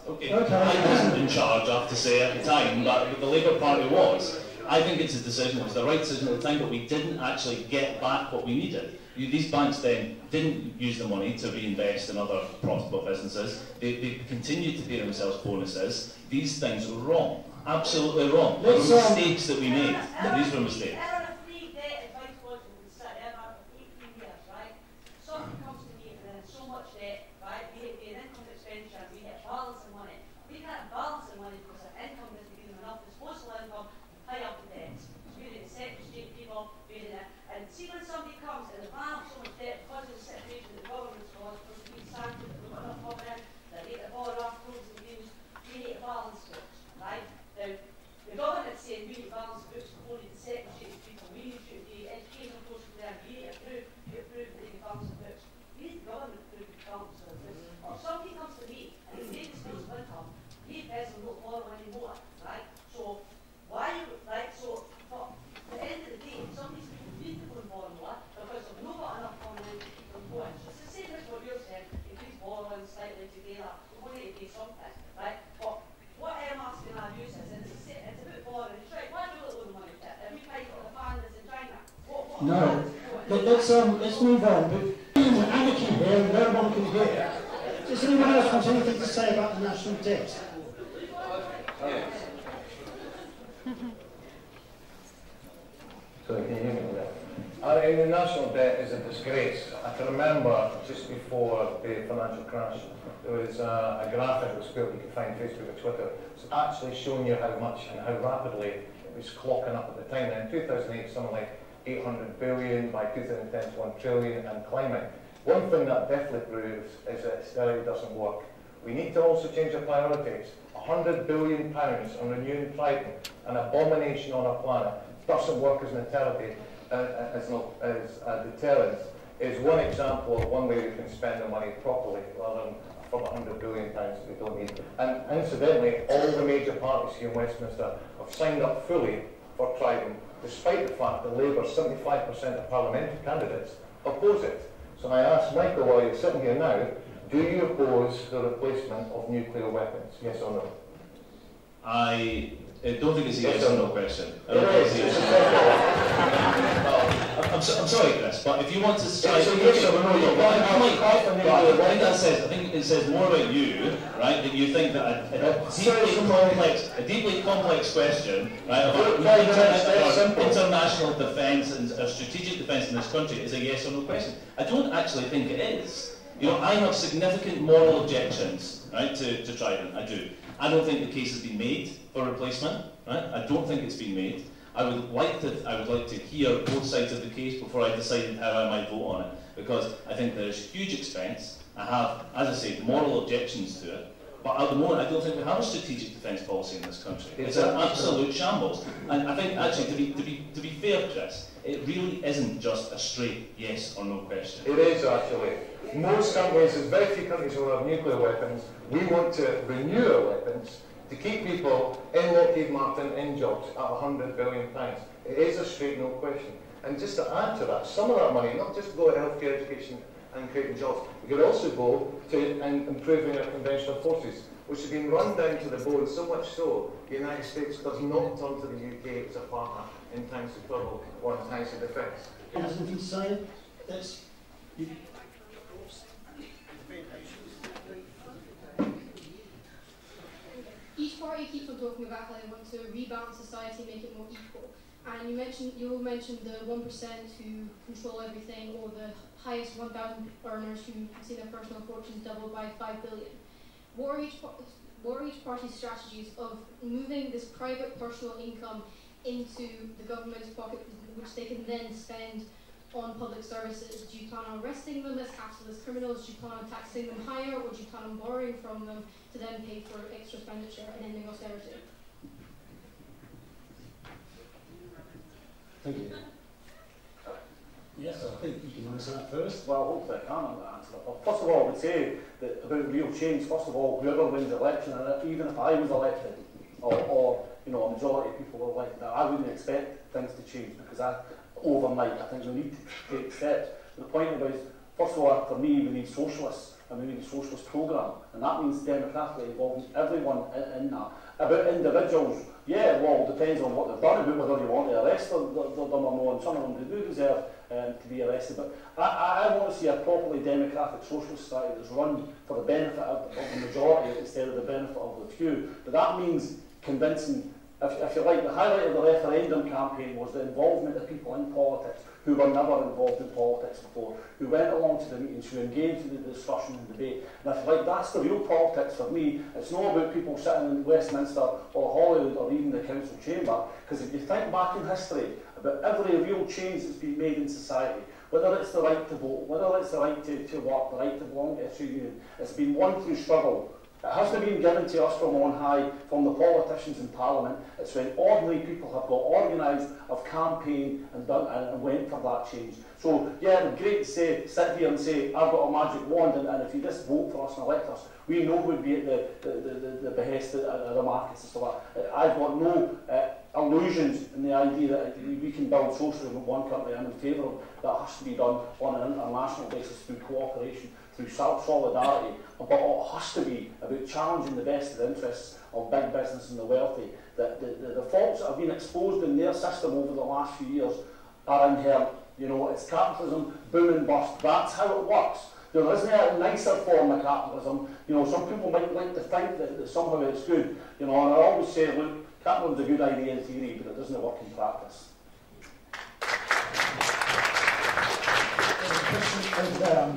Okay, I wasn't in charge, I have to say at the time, but the Labour Party was. I think it's a decision, it was the right decision at the time, but we didn't actually get back what we needed. These banks then didn't use the money to reinvest in other profitable businesses. They continued to pay themselves bonuses. These things were wrong, absolutely wrong. They were mistakes that we made. These were mistakes. No. Let's move on. But Anna can hear, and no one can hear. Does anyone else want anything to say about the national debt? Sorry, can you hear me there? The national debt is a disgrace. I can remember just before the financial crash, there was a graphic that was built, you can find Facebook or Twitter. It's actually showing you how much and how rapidly it was clocking up at the time. And in 2008, something like 800 billion, by 2010 it's 1 trillion, and climbing. One thing that definitely proves is that austerity doesn't work. We need to also change our priorities. £100 billion on renewing Triton, an abomination on our planet, doesn't work as an deterrent, is one example of one way we can spend the money properly, rather than from £100 billion that we don't need. And incidentally, all the major parties here in Westminster have signed up fully for Triton, despite the fact that Labour, 75% of parliamentary candidates, oppose it. So I ask Michael, while you're sitting here now, do you oppose the replacement of nuclear weapons? Yes or no? I don't think it's a yes or no question. I'm sorry, Chris, but if you want to try, I think it says more about you, right? That you think that a deeply complex question, right, about international defence and strategic defence in this country is a yes or no question. I don't actually think it is. You know, I have significant moral objections, right, to Trident. I do. I don't think the case has been made for replacement, right? I don't think it's been made. I would like to hear both sides of the case before I decided how I might vote on it, because I think there is huge expense. I have, as I say, moral objections to it. But at the moment, I don't think we have a strategic defence policy in this country. It's an absolute shambles. And I think, actually, to be fair, Chris, it really isn't just a straight yes or no question. It is, actually. Most countries, there's very few countries who have nuclear weapons. We want to renew our weapons to keep people in Lockheed Martin in jobs at £100 billion. It is a straight no question. And just to add to that, some of that money, not just go to healthcare, education and creating jobs, it could also go to improving our conventional forces, which have been run down to the bone, so much so the United States does not turn to the UK as a partner in times of trouble or in times of defence. Has anything to say? That's, Each party keeps on talking about how they want to rebalance society, make it more equal. And you all mentioned the 1% who control everything, or the highest 1,000 earners who see their personal fortunes double by 5 billion. What are each party's strategies of moving this private personal income into the government's pocket, which they can then spend on public services? Do you plan on arresting them as capitalist criminals? Do you plan on taxing them higher, or do you plan on borrowing from them to then pay for extra expenditure and ending austerity? thank you. Yes, I think you can answer that first. Well, hopefully I can answer that. Well, first of all, I would say that about real change, first of all, whoever wins the election, and even if I was elected, or you know, a majority of people were elected, I wouldn't expect things to change, because overnight I think we need to take steps. But the point about is, first of all, for me, we need socialists, and we need a socialist programme, and that means democratically involving everyone in that. About individuals, yeah, well, it depends on what they've done, about whether you want to arrest them or not, and some of them do deserve to be arrested. But I want to see a properly democratic socialist society that's run for the benefit of the majority instead of the benefit of the few. But that means convincing, if you like, the highlight of the referendum campaign was the involvement of people in politics who were never involved in politics before, who went along to the meetings, who engaged in the discussion and debate. And if you like, that's the real politics for me. It's not about people sitting in Westminster or Hollywood or even the council chamber, because if you think back in history about every real change that's been made in society, whether it's the right to vote, whether it's the right to work, the right to belong to a trade union, it's been won through struggle. It hasn't been given to us from on high, from the politicians in Parliament. It's when ordinary people have got organised, have campaigned and went for that change. So, yeah, it's great to sit here and say, I've got a magic wand, and if you just vote for us and elect us, we know who'd be at the behest of the markets and stuff like that. I've got no illusions in the idea that we can build socialism in one country. I'm in favour of that. Has to be done on an international basis through cooperation, through solidarity, but it has to be about challenging the vested interests of big business and the wealthy. The faults that have been exposed in their system over the last few years are inherent. You know, it's capitalism, boom and bust. That's how it works. There isn't a nicer form of capitalism. You know, some people might like to think that somehow it's good. You know, and I always say, look, capitalism is a good idea in theory, but it doesn't work in practice. There's a question over there.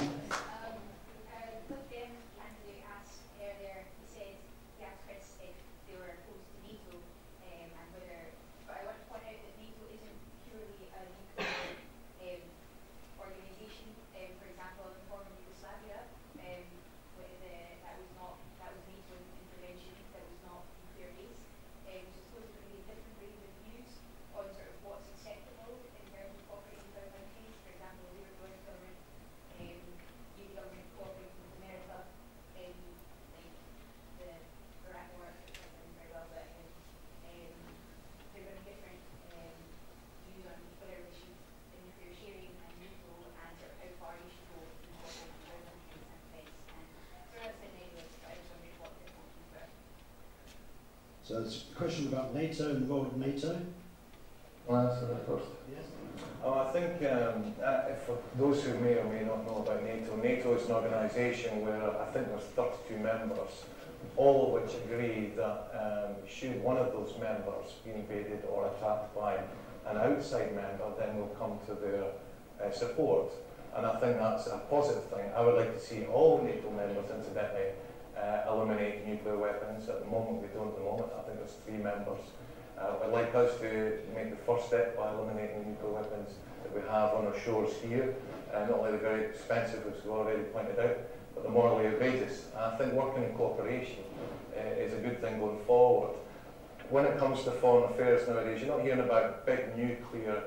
So it's a question about NATO and the role of NATO. I'll answer that first. Yes. I think for those who may or may not know about NATO, NATO is an organisation where I think there's 32 members, all of which agree that should one of those members be invaded or attacked by an outside member, then we'll come to their support. And I think that's a positive thing. I would like to see all NATO members, incidentally, eliminate nuclear weapons. At the moment, we don't at the moment. I think there's 3 members. I'd like us to make the first step by eliminating nuclear weapons that we have on our shores here. Not only the very expensive, as we've already pointed out, but the morally outrageous. I think working in cooperation is a good thing going forward. When it comes to foreign affairs nowadays, you're not hearing about big nuclear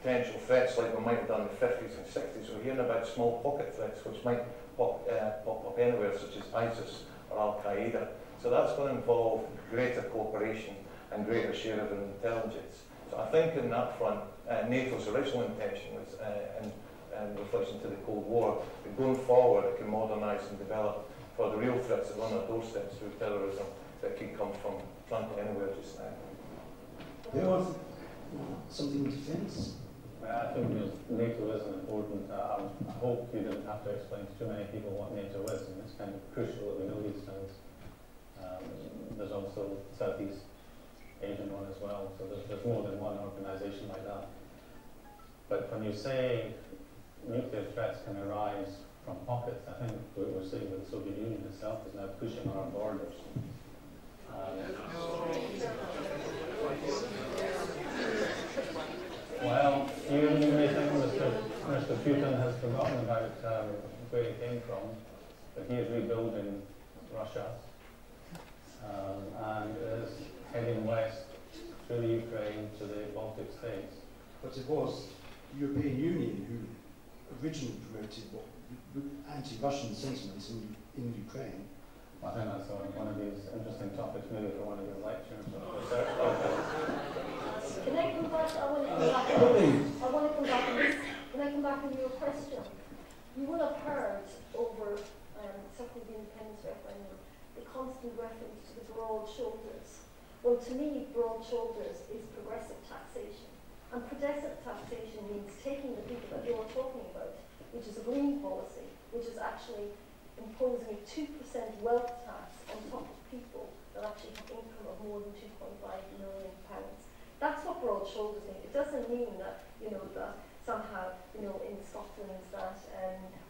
potential threats like we might have done in the 50s and 60s. We're hearing about small pocket threats which might pop up anywhere, such as ISIS or Al-Qaeda. So that's going to involve greater cooperation and greater share of intelligence. So I think in that front, NATO's original intention was, in reflection to the Cold War, that going forward it can modernise and develop for the real threats that are on our doorsteps through terrorism that could come from frankly anywhere just now. Do you want something in defence? I think NATO is important. I hope you didn't have to explain to too many people what NATO is, and it's kind of crucial that we know these things. There's also Southeast Asian one as well, so there's more than one organisation like that. But when you say nuclear threats can arise from pockets, I think what we're seeing with the Soviet Union itself is now pushing our borders. Well, you may think Mr. Putin has forgotten about where he came from, but he is rebuilding Russia and is heading west through the Ukraine to the Baltic states. But it was the European Union who originally promoted anti-Russian sentiments in Ukraine. I think that's one of these interesting topics, maybe for one of your lectures or research projects. Can I come back? I want to come back on this. Can I come back on your question? You will have heard over certainly the independence referendum the constant reference to the broad shoulders. Well, to me, broad shoulders is progressive taxation. And progressive taxation means taking the people that you're talking about, which is a green policy, which is actually imposing a 2% wealth tax on top of people that actually have income of more than £2.5 million. That's what broad shoulders mean. It doesn't mean that, that somehow, in Scotland that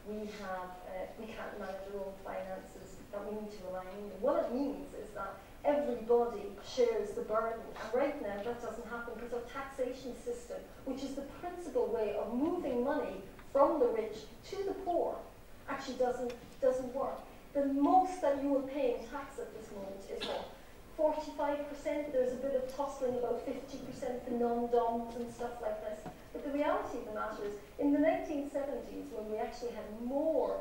we can't manage our own finances, that we need to rely on England. What it means is that everybody shares the burden. And right now that doesn't happen because our taxation system, which is the principal way of moving money from the rich to the poor, actually doesn't work. The most that you will pay in tax at this moment is what? 45%, there's a bit of tussling about 50% for non-doms and stuff like this. But the reality of the matter is, in the 1970s, when we actually had more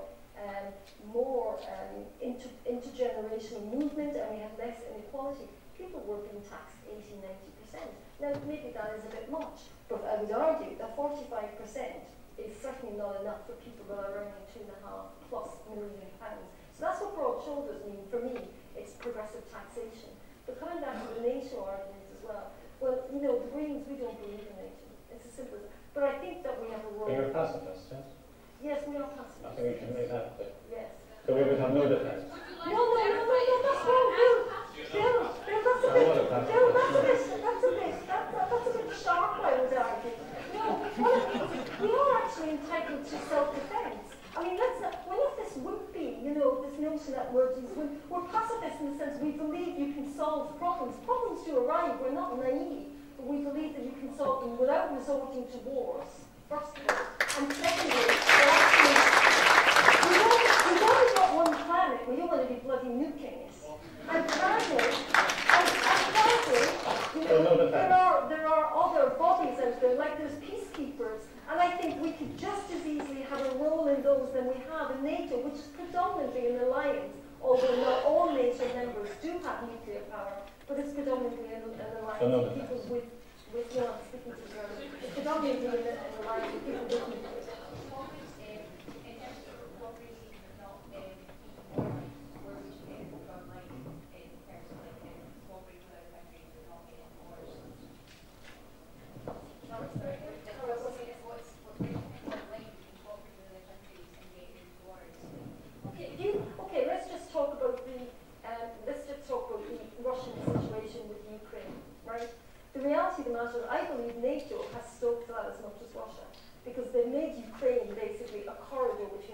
intergenerational movement and we had less inequality, people were being taxed 80–90%. Now, maybe that is a bit much, but I would argue that 45% is certainly not enough for people that are earning £2.5+ million. So that's what broad shoulders mean. For me, it's progressive taxation. But coming back to the NATO argument as well, the Greens, we don't believe in NATO. It's as simple as that. But I think that we have a role. You're a pacifist, yes? Yes, we are pacifists. I think we can make that clear. Yes. So we would have no defence. No, that's wrong. Bill, that's a bit sharp, I would argue. No, we are actually entitled to self-defence. I mean, we're not this wimpy, this notion that we're pacifists in the sense we believe you can solve problems. Problems do arrive, we're not naive, but we believe that you can solve them without resorting to wars, first of all. And secondly, we've only got one planet, we don't want to be bloody nuking it. And thirdly, there are other bodies out there, like there's peacekeepers, and I think we could just as easily have a role in those than we have in NATO, which is predominantly an alliance, although not all NATO members do have nuclear power, but it's predominantly an alliance of people with speaking to Germany. It's predominantly an alliance of people with nuclear power.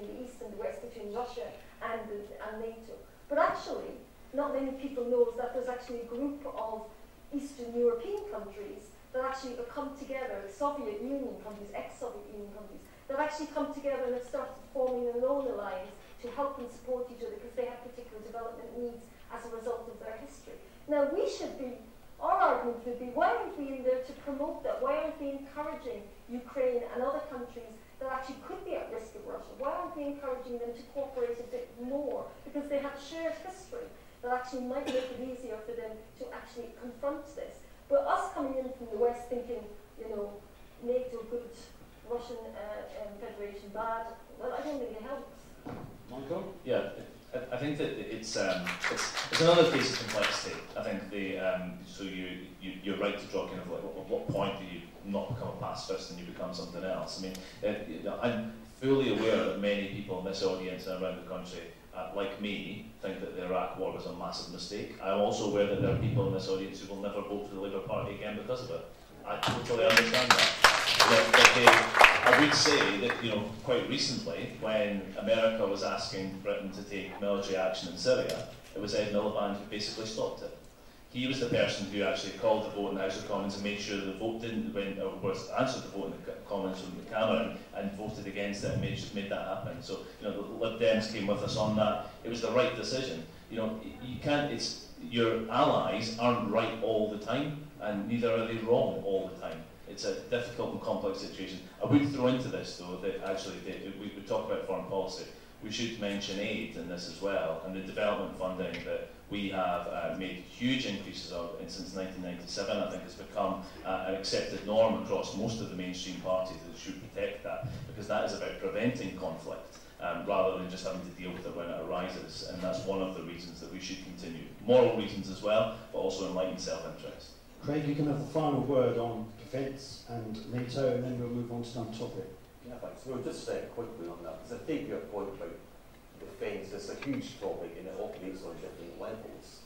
between the East and the West, between Russia and NATO. But actually, not many people know that there's actually a group of Eastern European countries that actually have come together, Soviet Union countries, ex-Soviet Union countries, that actually come together and have started forming their own alliance to help and support each other because they have particular development needs as a result of their history. Now we should be, our argument would be, why aren't we in there to promote that? Why aren't we encouraging Ukraine and other countries that actually could be at risk of Russia? Why aren't we encouraging them to cooperate a bit more? Because they have shared history that actually might make it easier for them to actually confront this. But us coming in from the West thinking, you know, NATO good, Russian Federation bad, well, I don't think it helps. Michael? Yeah, I think that it's another case of complexity. I think so you're right to draw kind of like at what point do you not become a pacifist and you become something else. I mean, I'm fully aware that many people in this audience and around the country, like me, think that the Iraq war was a massive mistake. I'm also aware that there are people in this audience who will never vote for the Labour Party again because of it. I totally understand that. I would say that, you know, quite recently, when America was asking Britain to take military action in Syria, it was Ed Miliband who basically stopped it. He was the person who actually called the vote in the House of Commons and made sure the vote didn't win, or answered the vote in the Commons from the Cameron and voted against it and made that happen. So, you know, the Lib Dems came with us on that. It was the right decision. You know, you can't, your allies aren't right all the time, and neither are they wrong all the time. It's a difficult and complex situation. I would throw into this, though, that actually we talk about foreign policy. We should mention aid in this as well, and the development funding that we have made huge increases of since 1997, I think has become an accepted norm across most of the mainstream parties that should protect that, because that is about preventing conflict rather than just having to deal with it when it arises, and that's one of the reasons that we should continue. Moral reasons as well, but also enlightened self-interest. Craig, you can have the final word on defence and NATO, and then we'll move on to another topic. Yeah, thanks. We'll just quickly on that, because I take your point about defence. It's a huge topic and it operates on different levels.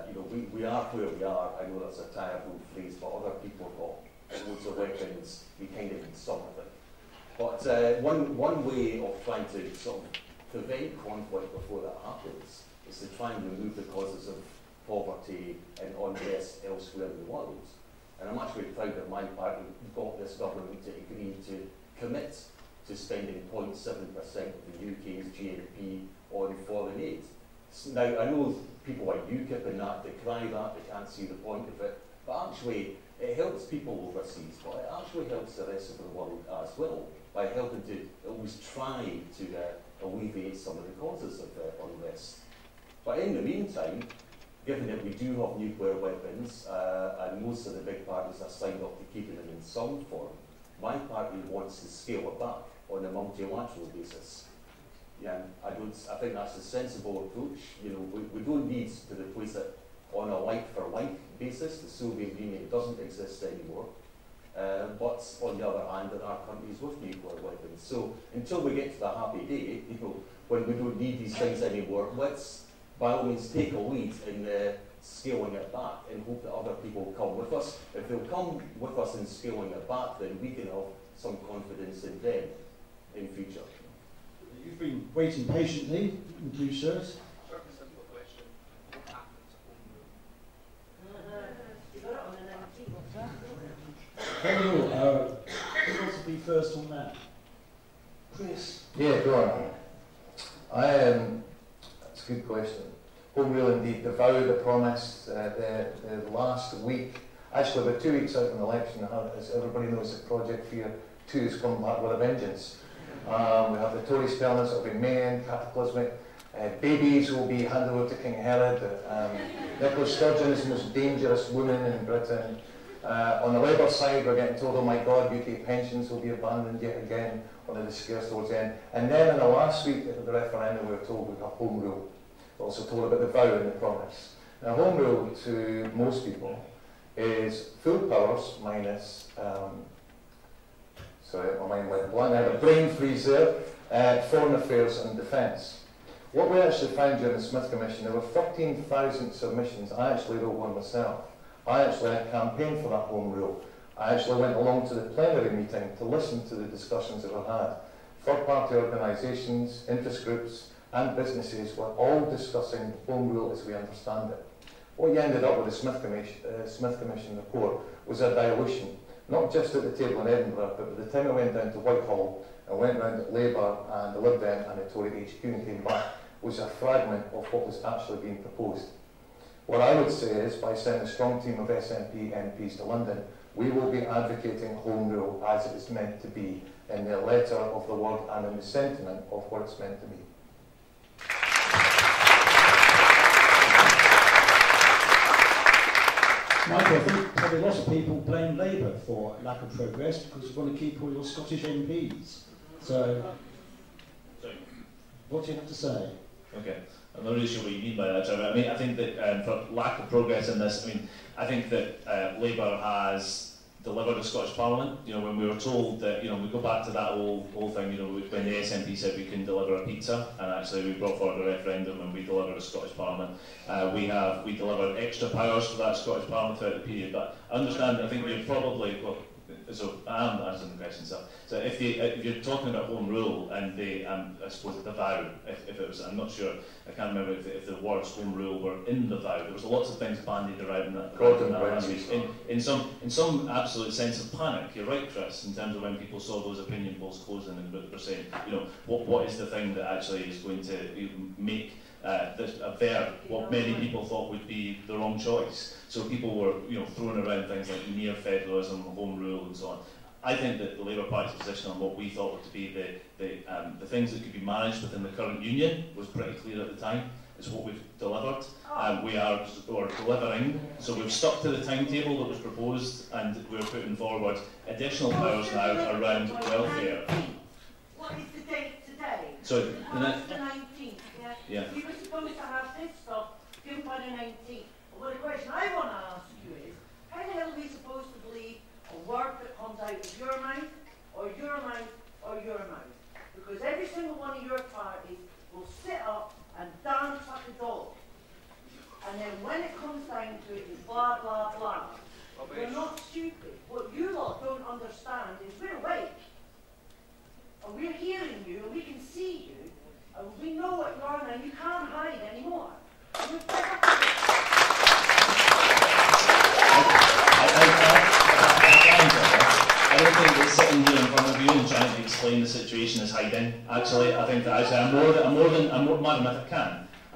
You know, we are where we are. I know that's a terrible phrase, but other people have got loads of weapons. We kind of need some of it. But one way of trying to sort of prevent conflict before that happens is to try and remove the causes of poverty and unrest elsewhere in the world. And I'm actually proud that my party got this government to agree to commit to spending 0.7% of the UK's GNP on foreign aid. Now, I know people like UKIP and that decry that, they can't see the point of it, but actually it helps people overseas, but it actually helps the rest of the world as well, by helping to at least try to alleviate some of the causes of unrest. But in the meantime, given that we do have nuclear weapons, and most of the big parties are signed up to keeping them in some form, my party wants to scale it back on a multilateral basis. Yeah, I think that's a sensible approach. You know, we don't need to replace it on a like-for-like basis. The Soviet Union doesn't exist anymore. But on the other hand, there are countries with nuclear weapons. So until we get to the happy day, you know, when we don't need these things anymore, let's by all means take a lead in scaling it back and hope that other people come with us. If they'll come with us in scaling it back, then we can have some confidence in them in future. You've been waiting patiently, blue shirt. Very simple question. What happens Very well. Who wants to be first on that? Chris? Yeah, go on. That's a good question. Home rule indeed, the vow, the promise, the last week, actually about 2 weeks out from the election, as everybody knows, that Project Fear 2 is coming back with a vengeance. We have the Tory spelling, it'll be Mayhem, cataclysmic. Babies will be handed over to King Herod. Nicola Sturgeon is the most dangerous woman in Britain. On the Labour side, we're getting told, oh my God, UK pensions will be abandoned yet again on the disgrace towards the end. And then in the last week of the referendum, we were told we have home rule. We're also told about the vow and the promise. Now, home rule to most people is full powers minus, sorry, my mind went blank, I had a brain freeze there, foreign affairs and defence. What we actually found during the Smith Commission, there were 13,000 submissions. I actually wrote one myself. I actually had campaigned for that home rule. I actually went along to the plenary meeting to listen to the discussions that were had. Third-party organisations, interest groups and businesses were all discussing home rule as we understand it. What you ended up with the Smith Commission report was a dilution, not just at the table in Edinburgh, but by the time I went down to Whitehall and went round at Labour and the Lib Dem and the Tory HQ and came back, was a fragment of what was actually being proposed. What I would say is, by sending a strong team of SNP MPs to London, we will be advocating home rule as it is meant to be, in the letter of the word and in the sentiment of what it's meant to be. Michael, I think probably lots of people blame Labour for lack of progress because you want to keep all your Scottish MPs. So, what do you have to say? Okay, I'm not really sure what you mean by that, Trevor. I mean, I think that for lack of progress in this, I mean, I think that Labour has delivered a Scottish Parliament. You know, when we were told that, you know, we go back to that whole thing, you know, when the SNP said we can deliver a pizza, and actually we brought forward a referendum and we delivered a Scottish Parliament. We delivered extra powers for that Scottish Parliament throughout the period. But I understand, I think you're probably, well, so I am answering the question. So if you're talking about home rule and I suppose the vow, if it was, I'm not sure, I can't remember if the words home rule were in the vow. There was lots of things bandied around in that language. In some absolute sense of panic. You're right, Chris, in terms of when people saw those opinion polls closing and were saying, you know, what is the thing that actually is going to make what many people thought would be the wrong choice. So people were, you know, throwing around things like near federalism, home rule, and so on. I think that the Labour Party's position on what we thought were to be the things that could be managed within the current union was pretty clear at the time. It's what we've delivered. We're delivering. So we've stuck to the timetable that was proposed, and we're putting forward additional powers now around welfare. What is the date today? So March the 19th. Yeah. We were supposed to have this stuff due by the 19th. Well, the question I want to ask you is, how the hell are we supposed to believe a word that comes out of your mouth, or your mouth, or your mouth? Because every single one of your parties will sit up and dance like a dog. And then when it comes down to it, it's blah, blah, blah. We're not stupid. What you lot don't understand is we're awake. And we're hearing you, and we can see you, and we know what you are now, and you can't hide anymore. I don't think that sitting here in front of you and trying to explain the situation is hiding. Actually, I think that I'm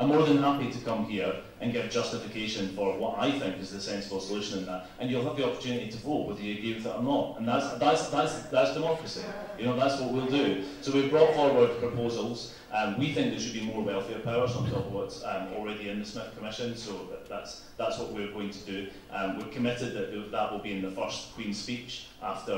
more than happy to come here and give justification for what I think is the sensible solution in that, and you'll have the opportunity to vote whether you agree with it or not, and that's democracy. You know, that's what we'll do. So we've brought forward proposals. We think there should be more welfare powers on top of what's already in the Smith Commission. So that's what we're going to do. We're committed that will be in the first Queen's speech after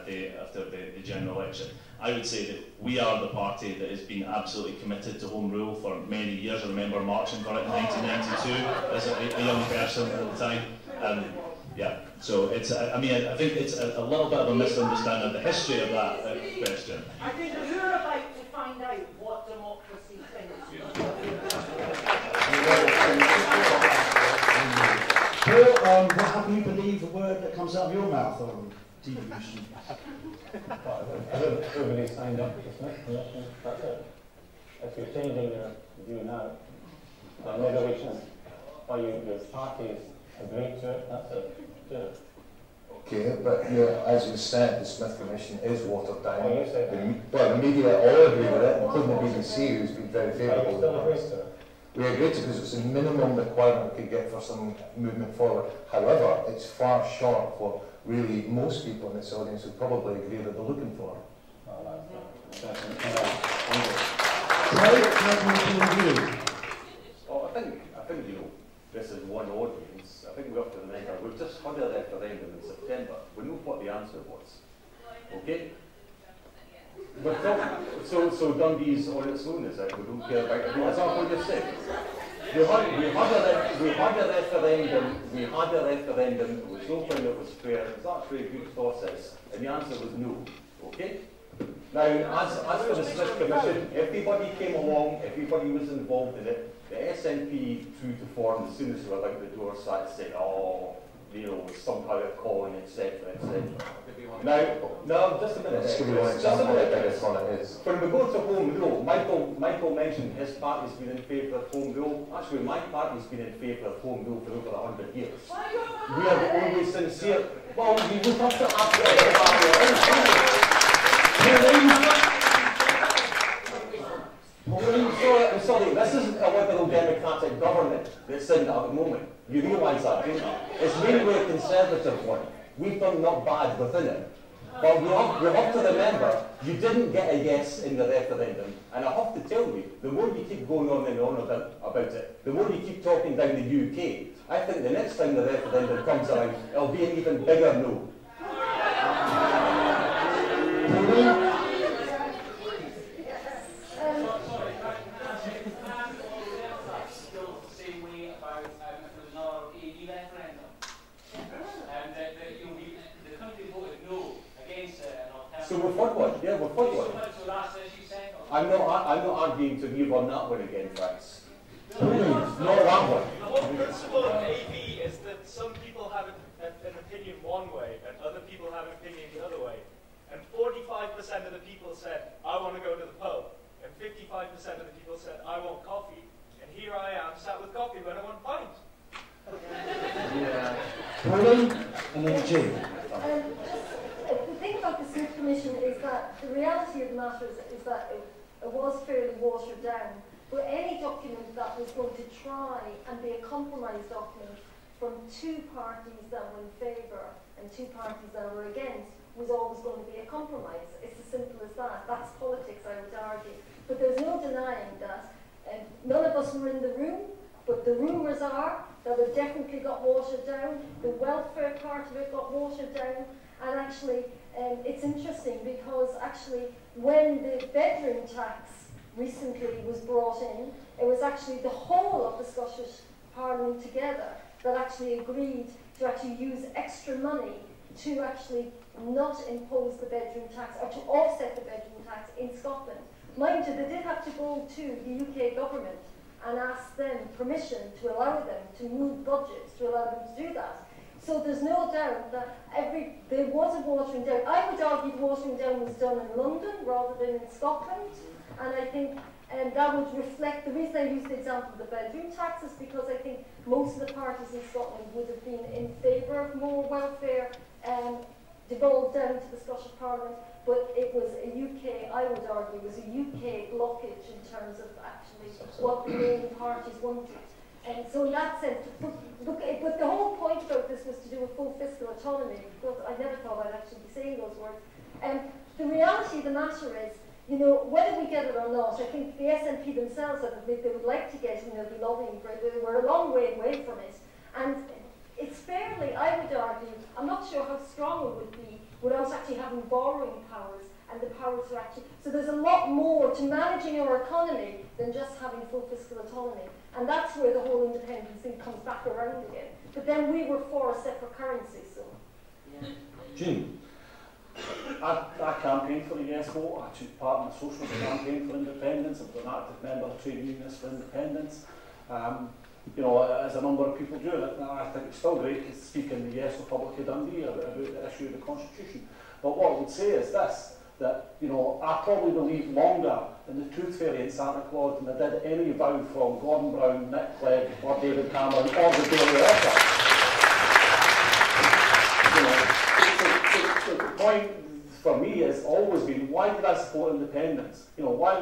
the general election. I would say that we are the party that has been absolutely committed to home rule for many years. I remember marching for it in 1992 as a young person at the time. Yeah, so it's. I mean, I think it's a little bit of a misunderstanding of the history of that question. I think you're about to find out what democracy thinks. Paul, how can you believe the word that comes out of your mouth on devolution? Everybody signed up to the Smith Commission, that's it. If you're changing your view now, then maybe we should, or your parties agree to it, that's it. Do it. Okay, but as you said, the Smith Commission is watered down. Oh, you said the media all agree with it, including the BBC, who's been very favourable. Still agree to it? We agreed to it because it's the minimum requirement we could get for some movement forward. However, it's far short of what really most people in this audience would probably agree that they're looking for. Oh, I think you know, this is one audience. I think we have to remember we've just had a referendum in September. We know what the answer was. Okay? So Dundee's on its own, is it? We don't care about it. Is that what you're saying? We had a referendum, it was no thing that was fair, it was actually a good process, and the answer was no. Okay? Now, as for the Smith Commission, everybody came along, everybody was involved in it. The SNP, true to form, as soon as they were out the door, started saying, oh, you know, somehow it calling, etc., etc. No, just a minute. Just give me one example of the biggest one it is. When we go to home rule, Michael mentioned his party's been in favour of home rule. Actually, my party's been in favour of home rule for over 100 years. We are the only sincere. Well, we would have to ask I'm sorry, this isn't a liberal democratic government that's in at the moment. You realise that, don't you? It's mainly a conservative one. We've done not bad within it. But we have to remember, you didn't get a yes in the referendum. And I have to tell you, the more you keep going on and on about it, the more you keep talking down the UK, I think the next time the referendum comes around, it'll be an even bigger no. So we've heard one, yeah, we've heard one. I'm not arguing to move on that one again, Franks. Not that one. One principle of AB is that some people have an opinion one way and other people have an opinion the other way. And 45% of the people said, I want to go to the pub. And 55% of the people said, I want coffee. And here I am, sat with coffee when I want pints. Yeah. Pauline and then Jim. The thing about the Smith Commission is that the reality of the matter is that it was fairly watered down. But any document that was going to try and be a compromise document from two parties that were in favour and two parties that were against was always going to be a compromise. It's as simple as that. That's politics, I would argue. But there's no denying that. None of us were in the room, but the rumours are that it definitely got watered down. The welfare part of it got watered down. And actually, it's interesting because actually when the bedroom tax recently was brought in, it was actually the whole of the Scottish Parliament together that actually agreed to actually use extra money to actually not impose the bedroom tax or to offset the bedroom tax in Scotland. Mind you, they did have to go to the UK government and ask them permission to allow them to move budgets, to allow them to do that. So there's no doubt that there was a watering down. I would argue the watering down was done in London rather than in Scotland. And I think that would reflect, the reason I use the example of the bedroom tax is because I think most of the parties in Scotland would have been in favour of more welfare devolved down to the Scottish Parliament. But it was a UK, I would argue, was a UK blockage in terms of actually what the main parties wanted. And so in that sense, but the whole point about this was to do with full fiscal autonomy, because I never thought I'd actually be saying those words. The reality of the matter is, you know, whether we get it or not, I think the SNP themselves have admitted they would like to get it and they'll be lobbying for it. We're a long way away from it. And it's fairly, I would argue, I'm not sure how strong it would be without actually having borrowing powers and the power to actually, so there's a lot more to managing our economy than just having full fiscal autonomy. And that's where the whole independence thing comes back around again. But then we were for a separate currency, so. Yeah. Jim? I campaigned for the yes vote. I took part in the socialist campaign for independence. I was an active member of trade unionists for independence. You know, as a number of people do, and I think it's still great to speak in the Yes Republic of Dundee about the issue of the Constitution. But what I would say is this, that, you know, I probably believe longer in the Tooth Fairy and Santa Claus than I did any vow from Gordon Brown, Nick Clegg, or David Cameron, or the Daily Letter. You know, so the point for me has always been, why did I support independence? You know, why?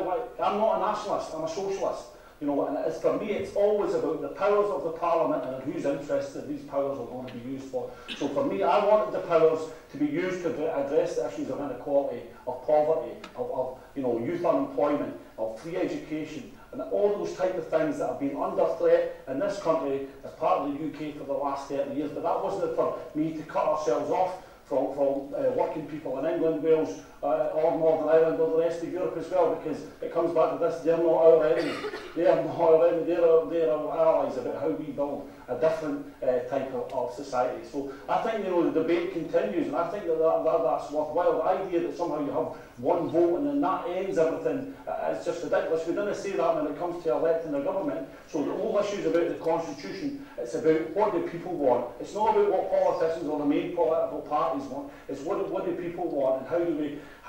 I'm not a nationalist, I'm a socialist. You know, and it's, for me, it's always about the powers of the Parliament and whose interested these powers are going to be used for. So for me, I wanted the powers to be used to address the issues of inequality, of poverty, of you know, youth unemployment, of free education, and all those type of things that have been under threat in this country as part of the UK for the last 30 years. But that wasn't for me to cut ourselves off from working people in England, Wales, or Northern Ireland or the rest of Europe as well, because it comes back to this, they're not our enemy. They are not our enemy, they're our allies about how we build a different type of society. So I think, you know, the debate continues, and I think that's worthwhile. The idea that somehow you have one vote and then that ends everything is just ridiculous. We didn't say that when it comes to electing a government. So the whole issue is about the constitution. It's about what do people want. It's not about what politicians or the main political parties want. It's what do people want, and how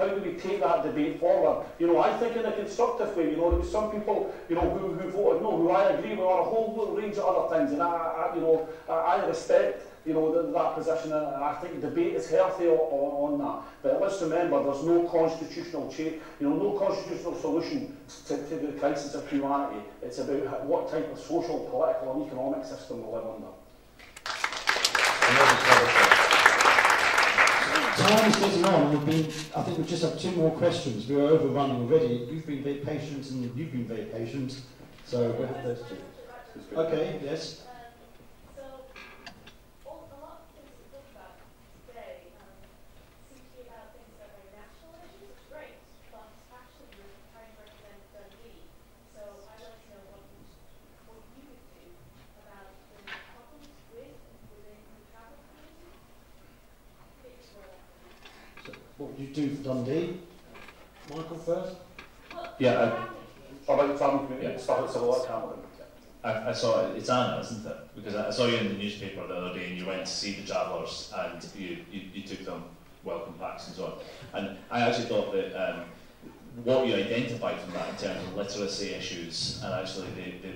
do we take that debate forward? You know, I think in a constructive way. You know, there was some people, you know, who voted no, who I agree with, or a whole range of other things, and I respect, you know, that position, and I think debate is healthy on that. But let's remember, there's no constitutional change, you know, no constitutional solution to the crisis of humanity. It's about what type of social, political, and economic system we live under. Time is getting on. I think we just have 2 more questions. We are overrunning already. You've been very patient, and you've been very patient. So we'll have those 2. Okay, yes. What would you do for Dundee? Michael first? Yeah, I saw it. It's Anna, isn't it? Because I saw you in the newspaper the other day, and you went to see the travellers, and you took them welcome packs and so on. And I actually thought that what you identified from that in terms of literacy issues and actually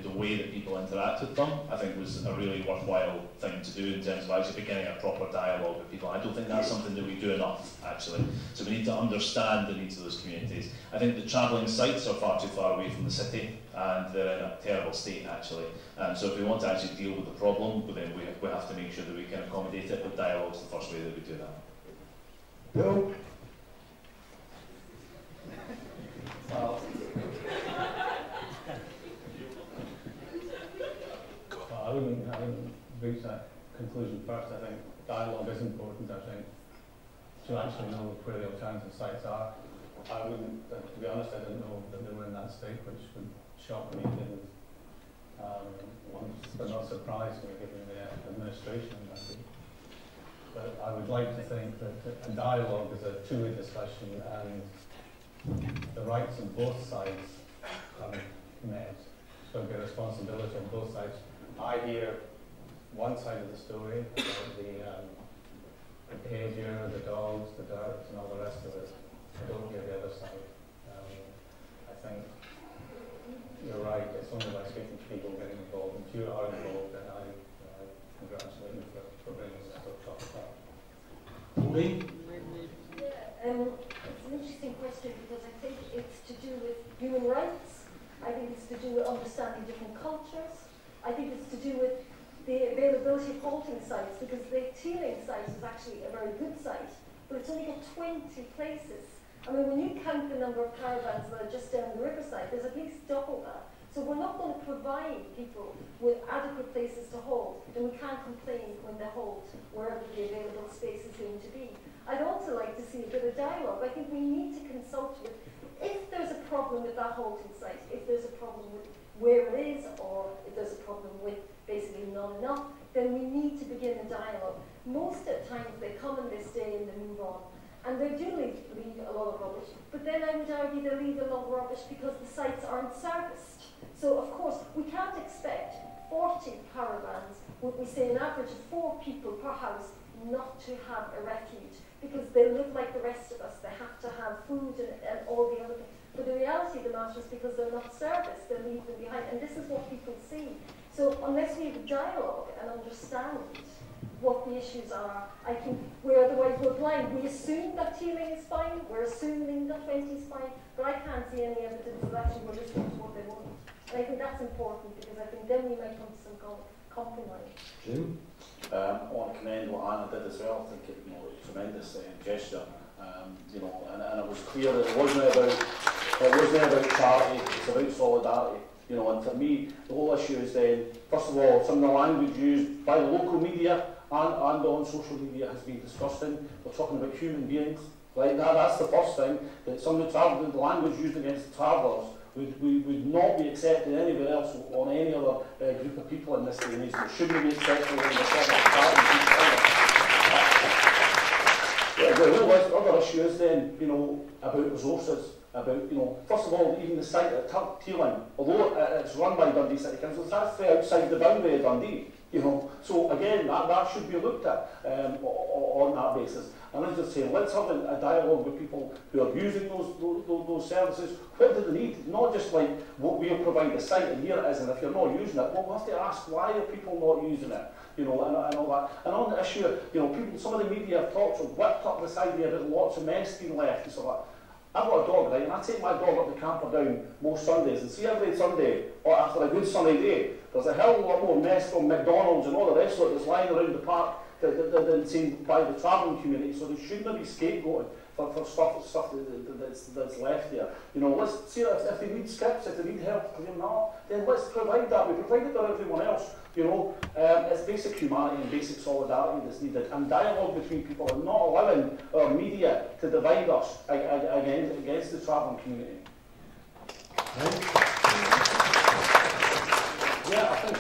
the way that people interact with them, I think was a really worthwhile thing to do in terms of actually beginning a proper dialogue with people. I don't think that's something that we do enough, actually. So we need to understand the needs of those communities. I think the travelling sites are far too far away from the city, and they're in a terrible state, actually. So if we want to actually deal with the problem, then we have to make sure that we can accommodate it, but dialogue is the first way that we do that. Bill? Well, I wouldn't reach that conclusion first. I think dialogue is important. I think to actually know where the alternative sites are. I wouldn't, to be honest, I didn't know that they were in that state, which would shock me. But not surprise me given the administration. But I would like to think that a dialogue is a two-way discussion, and the rights of both sides are met. It's going to be a responsibility on both sides. I hear one side of the story about the behaviour, the dogs, the dirt, and all the rest of it. I don't hear the other side. I think you're right. It's only by speaking to people getting involved. And if you are involved, then I congratulate you for bringing this to the top of that. Pauline? It's an interesting question because I think it's to do with human rights. I think it's to do with understanding different cultures. I think it's to do with the availability of halting sites, because the Teeling site is actually a very good site, but it's only got 20 places. I mean, when you count the number of caravans that are just down the riverside, there's at least double that. So we're not going to provide people with adequate places to halt, and we can't complain when they halt wherever the available space is going to be. I'd also like to see a bit of dialogue. I think we need to consult with, if there's a problem with that halting site, if there's a problem with where it is, or if there's a problem with basically not enough, then we need to begin a dialogue. Most of the times they come and they stay and they move on. And they do leave a lot of rubbish. But then I would argue they leave a lot of rubbish because the sites aren't serviced. So of course, we can't expect 40 caravans, would we say an average of 4 people per house, not to have a refuge, because they live like the rest of us. They have to have food and all the other things. But the reality of the matter is, because they're not serviced, they leave them behind. And this is what people see. So unless we have a dialogue and understand what the issues are, I think we're blind. We assume that Teeling is fine, we're assuming that 20 is fine, but I can't see any evidence that actually we're listening to what they want. And I think that's important, because I think then we might come to some compromise. Jim? I want to commend what Anna did as well. I think it, was a tremendous gesture. And it was clear that it wasn't about charity, it's about solidarity. And for me, the whole issue is then, first of all, some of the language used by the local media and on social media has been disgusting. We're talking about human beings. Right, that's the first thing, that some of the language used against travellers would not be accepted anywhere else on any other group of people in this day and age. It shouldn't be acceptable in the form of the real other issue is then, you know, about resources, about, you know, first of all, even the site at Teeling, although it's run by Dundee City Council, it's actually outside the boundary of Dundee, you know. So again, that should be looked at on that basis. And as I say, let's have a dialogue with people who are using those services. What do they need? Not just like, what we'll provide the site and here it is, and if you're not using it, well, we'll have to ask why are people not using it? You know, and all that. And on the issue, you know, people, some of the media have talked, whipped up this idea that lots of mess being left and stuff like that. I've got a dog, right, and I take my dog up the camper down most Sundays, and see every Sunday, or after a good sunny day, there's a hell of a lot more mess from McDonald's and all the rest of it that's lying around the park than seen by the travelling community, so they shouldn't be scapegoated for stuff that's left there. You know, let's see if they need scripts, if they need help clearing up, then let's provide that. We provide it for everyone else. You know, it's basic humanity and basic solidarity that's needed, and dialogue between people, and not allowing our media to divide us against the travelling community. Yeah, I think,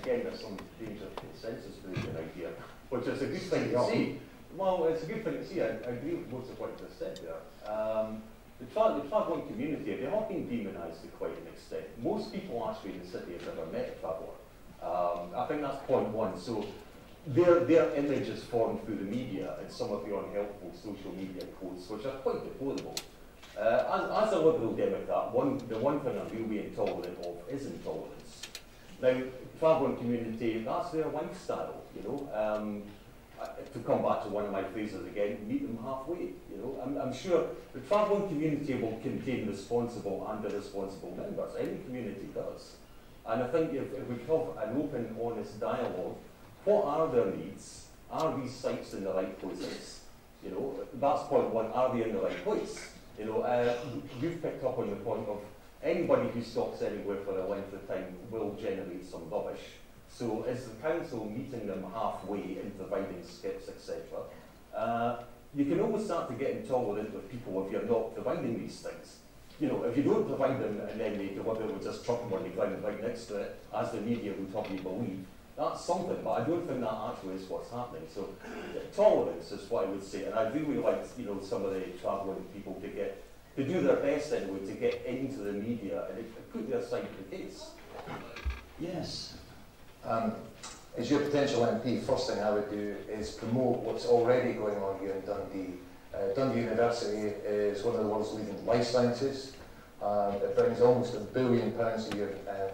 again, there's some danger of consensus for the idea, which is a good thing to see. Well, it's a good thing to see. I agree with most of what you just said there. The travelling community, they have been demonised to quite an extent. Most people actually in the city have never met a traveller. I think that's point one. So their image is formed through the media and some of the unhelpful social media posts, which are quite deplorable. As a Liberal Democrat, the one thing I'm really intolerant of is intolerance. Now, travelling community, that's their lifestyle, you know. To come back to one of my phrases again, meet them halfway, you know. I'm sure the travelling community will contain responsible and irresponsible members. Any community does. And I think if we have an open, honest dialogue, what are their needs? Are these sites in the right places? You know, that's point one, are they in the right place? You know, you've picked up on the point of anybody who stops anywhere for a length of time will generate some rubbish. So is the council meeting them halfway in providing skips, etc.? You can always start to get intolerant with people if you're not providing these things. You know, if you don't provide them and then they deliver with just truck them on the ground right next to it, as the media would probably believe, that's something, but I don't think that actually is what's happening. So tolerance is what I would say, and I really like, you know, some of the travelling people to do their best anyway to get into the media and put their side of the case. Yes. As your potential MP, first thing I would do is promote what's already going on here in Dundee. Dundee University is one of the world's leading life sciences. It brings almost £1 billion a year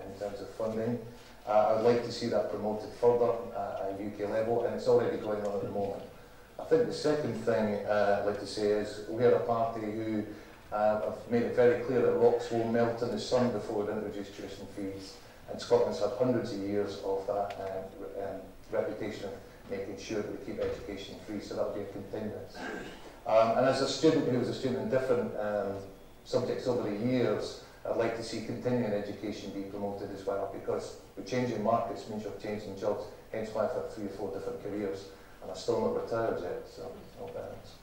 in terms of funding. I'd like to see that promoted further at a UK level, and it's already going on at the moment. I think the second thing I'd like to say is we're a party who have made it very clear that rocks will melt in the sun before we introduce tuition fees. And Scotland's had hundreds of years of that reputation of making sure that we keep education free, so that will be a continuance. And as a student who was a student in different subjects over the years, I'd like to see continuing education be promoted as well, because with changing markets means you're changing jobs, hence why I've had 3 or 4 different careers, and I'm still not retired yet, so no balance.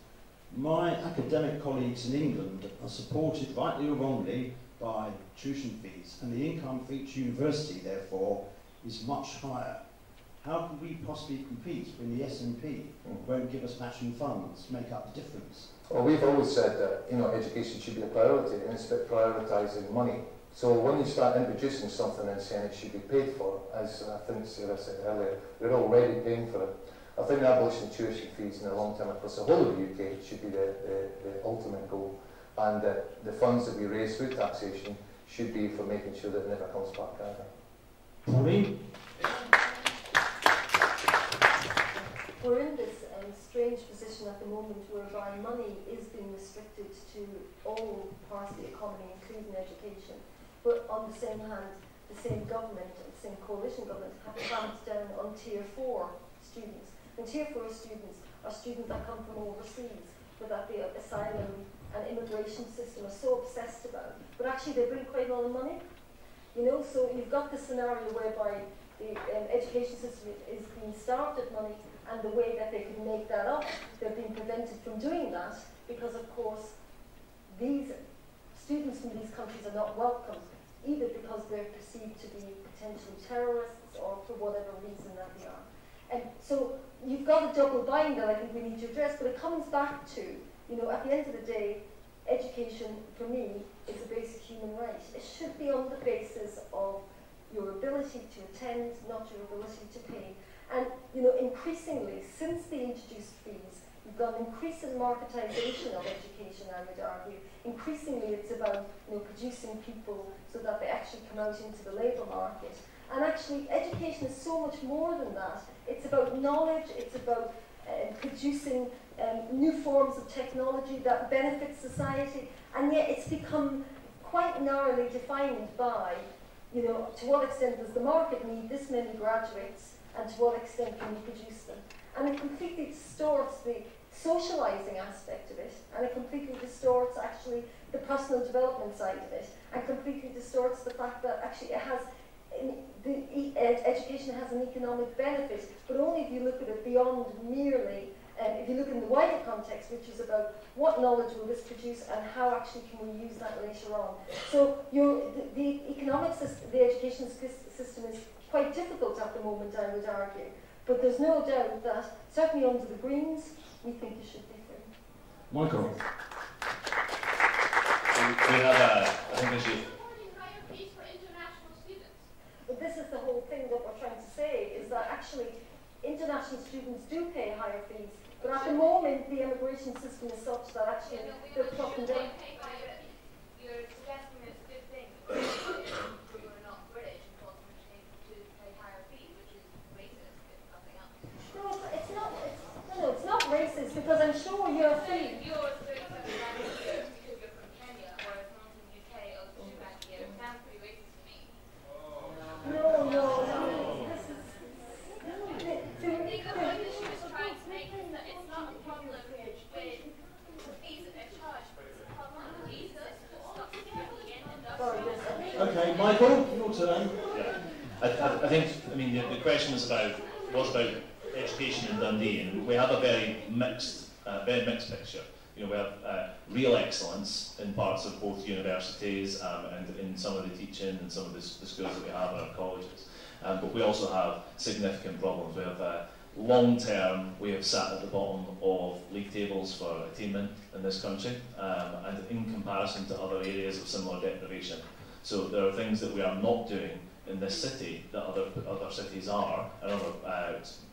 My academic colleagues in England are supported, rightly or wrongly, by tuition fees, and the income for each university, therefore, is much higher. How can we possibly compete when the SNP won't give us matching funds to make up the difference? Well, we've always said that, you know, education should be a priority, and it's about prioritising money. So when you start introducing something and saying it should be paid for, as I think Sarah said earlier, we're already paying for it. I think the abolition of tuition fees in the long term across the whole of the UK should be the ultimate goal. And the funds that we raise through taxation should be for making sure that it never comes back either. Pauline? We're in this strange position at the moment whereby money is being restricted to all parts of the economy, including education. But on the same hand, the same government, the same coalition government, have clamped down on Tier 4 students. And Tier 4 students are students that come from overseas, that the asylum and immigration system are so obsessed about. But actually they bring quite a lot of money. You know, so you've got this scenario whereby the education system is being starved of money, and the way that they could make that up, they're being prevented from doing that because, of course, these students from these countries are not welcome, either because they're perceived to be potential terrorists or for whatever reason that they are. And so you've got a double bind that I think we need to address, but it comes back to, you know, at the end of the day, education, for me, is a basic human right. It should be on the basis of your ability to attend, not your ability to pay. And, you know, increasingly, since they introduced fees, you've got an increasing marketisation of education, I would argue. Increasingly, it's about, you know, producing people so that they actually come out into the labour market. And actually, education is so much more than that. It's about knowledge, it's about producing new forms of technology that benefit society, and yet it's become quite narrowly defined by, you know, to what extent does the market need this many graduates, and to what extent can we produce them? And it completely distorts the socialising aspect of it, and it completely distorts actually the personal development side of it, and completely distorts the fact that actually it has, education has an economic benefit, but only if you look at it beyond merely, if you look in the wider context, which is about what knowledge will this produce and how actually can we use that later on. So the economic system, the education system is quite difficult at the moment, I would argue. But there's no doubt that, certainly under the Greens, we think it should be free. Michael. We have I think as you... But this is the whole thing that we're trying to say, is that actually international students do pay higher fees, but at the moment the immigration system is such that actually they're plucking down. You're suggesting it's a good thing who are not British and cause them to pay higher fees, which is racist, if nothing else. No, it's not. It's not racist, because I'm sure you're free. Yours is 37 grand a year because you're from Kenya, whereas someone from the UK owes 2 grand a year. It sounds pretty racist to me. No. This is. I think the point that she was trying to make is that it's not a problem with the fees that they're charged, but it's a problem with visas that stops people in. Okay, Michael, your turn. Yeah. I think, I mean, the question was about education in Dundee, and we have a very mixed picture. You know, we have real excellence in parts of both universities and in some of the teaching and some of the schools that we have in our colleges. But we also have significant problems. We have long term, we have sat at the bottom of league tables for attainment in this country, and in comparison to other areas of similar deprivation. So there are things that we are not doing in this city that other cities are, and other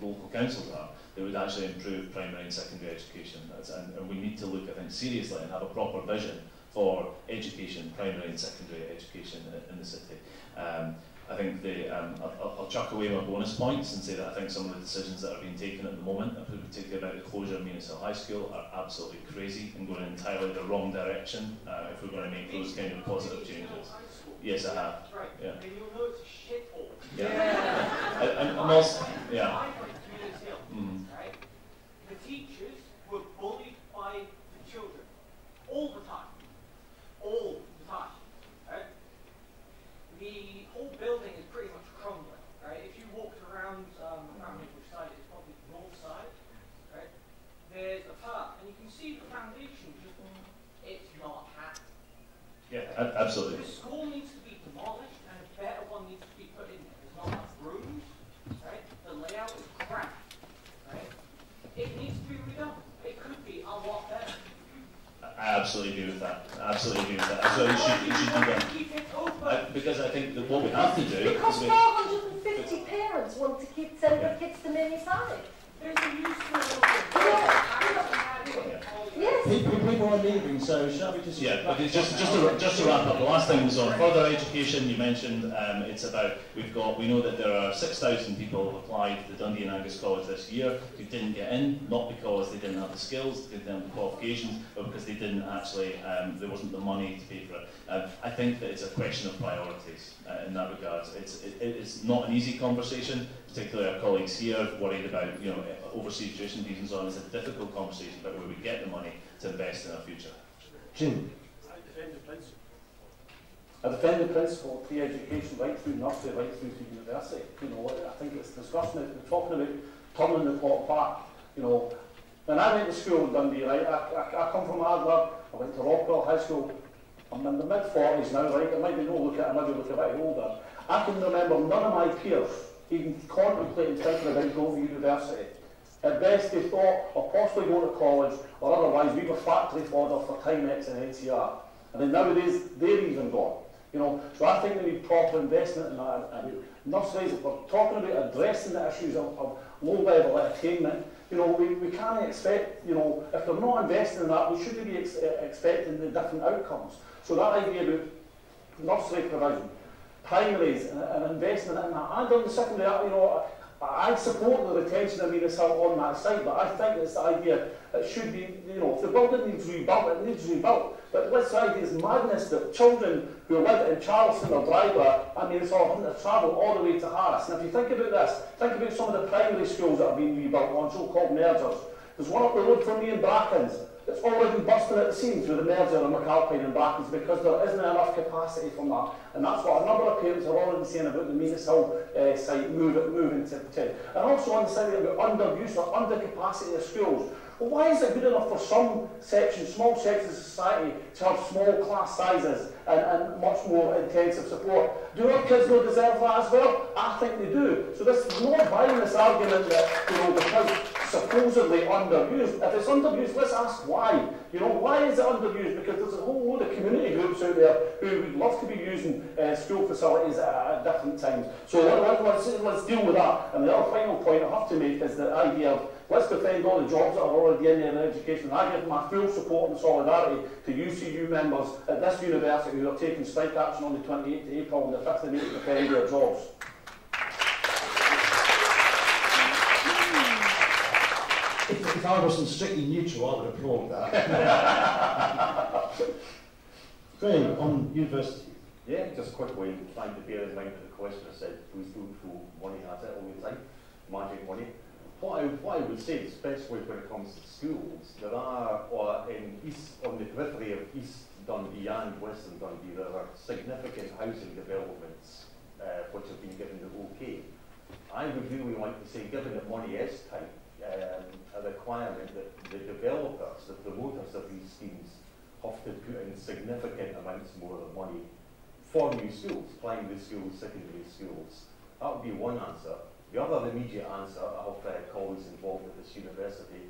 local councils are, that would actually improve primary and secondary education. And we need to look, I think, seriously and have a proper vision for education, primary and secondary education in the city. I think I'll chuck away my bonus points and say that I think some of the decisions that are being taken at the moment, particularly about the closure of Municipal High School, are absolutely crazy and going entirely the wrong direction if we're going to make those kind of positive changes. Yes, I have. Right. Yeah. And you'll know it's a shithole. Yeah. I'm also, yeah. I went to Munis Hill, right? The teachers were bullied by the children all the time. All the time. Right? The whole building is pretty much crumbling. Right? If you walked around, I can't remember which side, it's probably the north side. Right? There's a part, and you can see the foundation just, it's not happening. Yeah, absolutely. The school needs to be demolished, and a better one needs to be put in there. There's not enough rooms, right? The layout is crap, right? It needs to be redone. It could be a lot better. I absolutely agree with that. Absolutely agree with that. So you should do that. Because I think that what we have to do... Because 450 parents want to send their kids to Minnesota. There's a new school. Yes. People are leaving, so shall we just... Yeah, okay, just to wrap up, the last thing was on further education. You mentioned it's about, we know that there are 6,000 people who have applied to the Dundee and Angus College this year who didn't get in, not because they didn't have the skills, they didn't have the qualifications, but because they didn't actually, there wasn't the money to pay for it. I think that it's a question of priorities in that regard. It's not an easy conversation, particularly our colleagues here worried about, you know, overseas tuition fees and so on. It's a difficult conversation about where we get the money to invest in our future. Jim. I defend the principle. I defend the principle of free education right through nursery, right through to university. You know, I think it's disgusting. We're talking about turning the clock back. You know, when I went to school in Dundee, right, I come from Adler, I went to Rockwell High School. I'm in the mid-40s now, right? I might be no look at, I might be looking a bit older. I can remember none of my peers even contemplating thinking about going to university. At best, they thought of possibly going to college, or otherwise we were factory fodder for Timex and NCR. And then nowadays, they're even gone. You know, so I think we need proper investment in that. And nurseries, if we're talking about addressing the issues of low-level entertainment, you know, we can't expect, you know, if they're not investing in that, we shouldn't be expecting the different outcomes. So that idea about nursery provision, primaries, and investment in that, and on the secondary, you know, I support the retention of Venus Hill on that site, but I think it's the idea it should be, you know, if the building needs rebuilt, it needs rebuilt. But this idea is madness that children who live in Charleston or Dryburgh, I mean, it's all having to travel all the way to Harris. And if you think about this, think about some of the primary schools that have been rebuilt on so-called mergers. There's one up the road from me in Brackens. It's already bursting at the seams through the merger of McAlpine and Brackens because there isn't enough capacity from that. And that's what a number of parents are already saying about the Venus Hill site moving to 10. And also on the side about underuse or undercapacity of schools. Well, why is it good enough for some sections, small sections of society to have small class sizes and much more intensive support? Do our kids not deserve that as well? I think they do. So this is not buying this argument that, you know, because supposedly underused. If it's underused, let's ask why. You know, why is it underused? Because there's a whole load of community groups out there who would love to be using school facilities at different times. So let's deal with that. And the other final point I have to make is the idea of let's defend all the jobs that are already in there in education. I give my full support and solidarity to UCU members at this university who are taking strike action on the 28th of April and the 5th of May to defend their jobs. If I wasn't strictly neutral, I would applaud that. Graham, on university. Yeah, just quickly, trying to bear in mind that the questioner said, please don't throw money at it all the time, magic money. What I would say, especially when it comes to schools, there are, on the periphery of East Dundee and Western Dundee, there are significant housing developments which have been given the OK. I would really like to say, given that money is tight, a requirement that the developers, the promoters of these schemes, have to put in significant amounts more of money for new schools, primary schools, secondary schools. That would be one answer. The other immediate answer, I have colleagues involved at this university,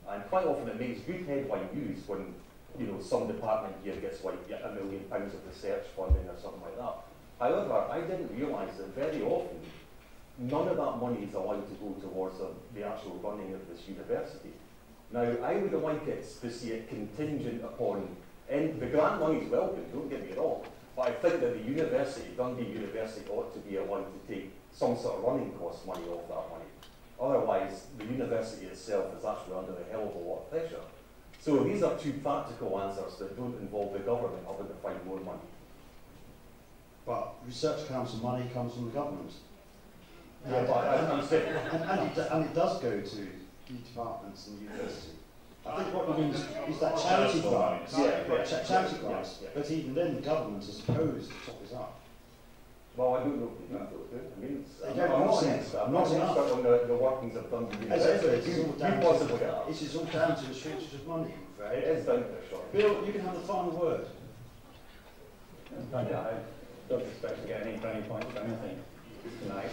and quite often it makes good headline news when, you know, some department here gets like £1 million of research funding or something like that. However, I didn't realise that very often none of that money is allowed to go towards the actual running of this university. Now, I would like it to see it contingent upon, and the grant money is welcome, don't get me wrong, but I think that the university, Dundee University, ought to be allowed to take some sort of running cost money off that money. Otherwise, the university itself is actually under a hell of a lot of pressure. So these are two practical answers that don't involve the government having to find more money. But Research Council money comes from the government. Yeah, and it does go to the departments and the university. I think what you mean is that charity grants. Charity grants. But even then, the government is supposed to top it up. Well, I don't know if you think those do. I mean, I'm not an expert on the workings of Dundee University. This is all down to the shortage of money, I'm afraid. It is down to a shortage. Bill, you can have the final word. I don't expect to get any brownie points for anything tonight.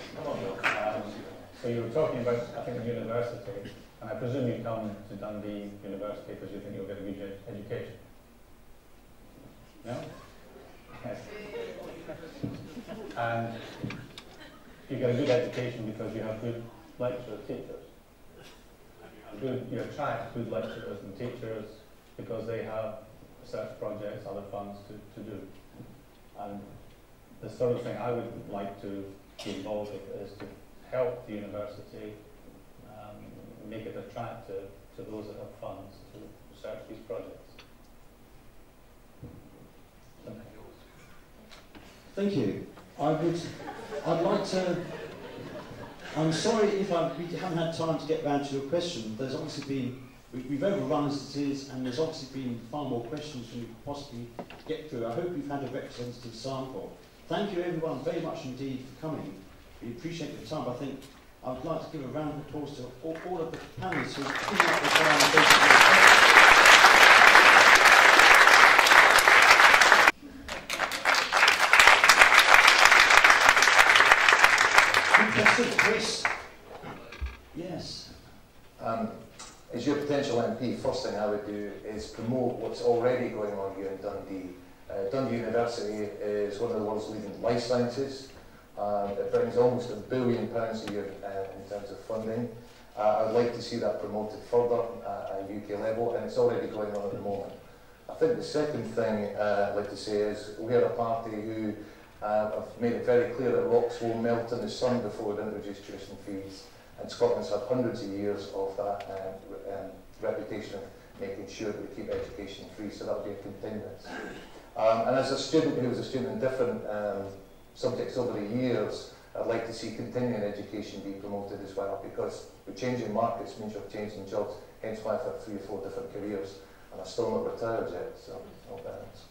So you were talking about, I think, the university, and I presume you come to Dundee University because you think you'll get a good education. No? Yes. And you get a good education because you have good lecturers, teachers. You attract good lecturers and teachers because they have research projects, other funds to do. And the sort of thing I would like to be involved with is to help the university make it attractive to those that have funds to research these projects. Thank you. I'd like to, I'm sorry if we haven't had time to get round to your question. There's obviously been We've overrun as it is, and there's obviously been far more questions than we could possibly get through. I hope we've had a representative sample. Thank you everyone very much indeed for coming. We appreciate your time. I think I would like to give a round of applause to all of the panelists who have given up their time. Chris. Yes. As your potential MP, first thing I would do is promote what's already going on here in Dundee. Dundee University is one of the world's leading life sciences. It brings almost £1 billion a year in terms of funding. I'd like to see that promoted further at a UK level, and it's already going on at the moment. I think the second thing I'd like to say is we're a party who have made it very clear that rocks will melt in the sun before we introduce tuition fees. And Scotland's had hundreds of years of that reputation of making sure that we keep education free, so that will be a continuance. And as a student who was a student in different subjects over the years, I'd like to see continuing education be promoted as well, because with changing markets means you're changing jobs, hence why I've had 3 or 4 different careers, and I'm still not retired yet, so no balance.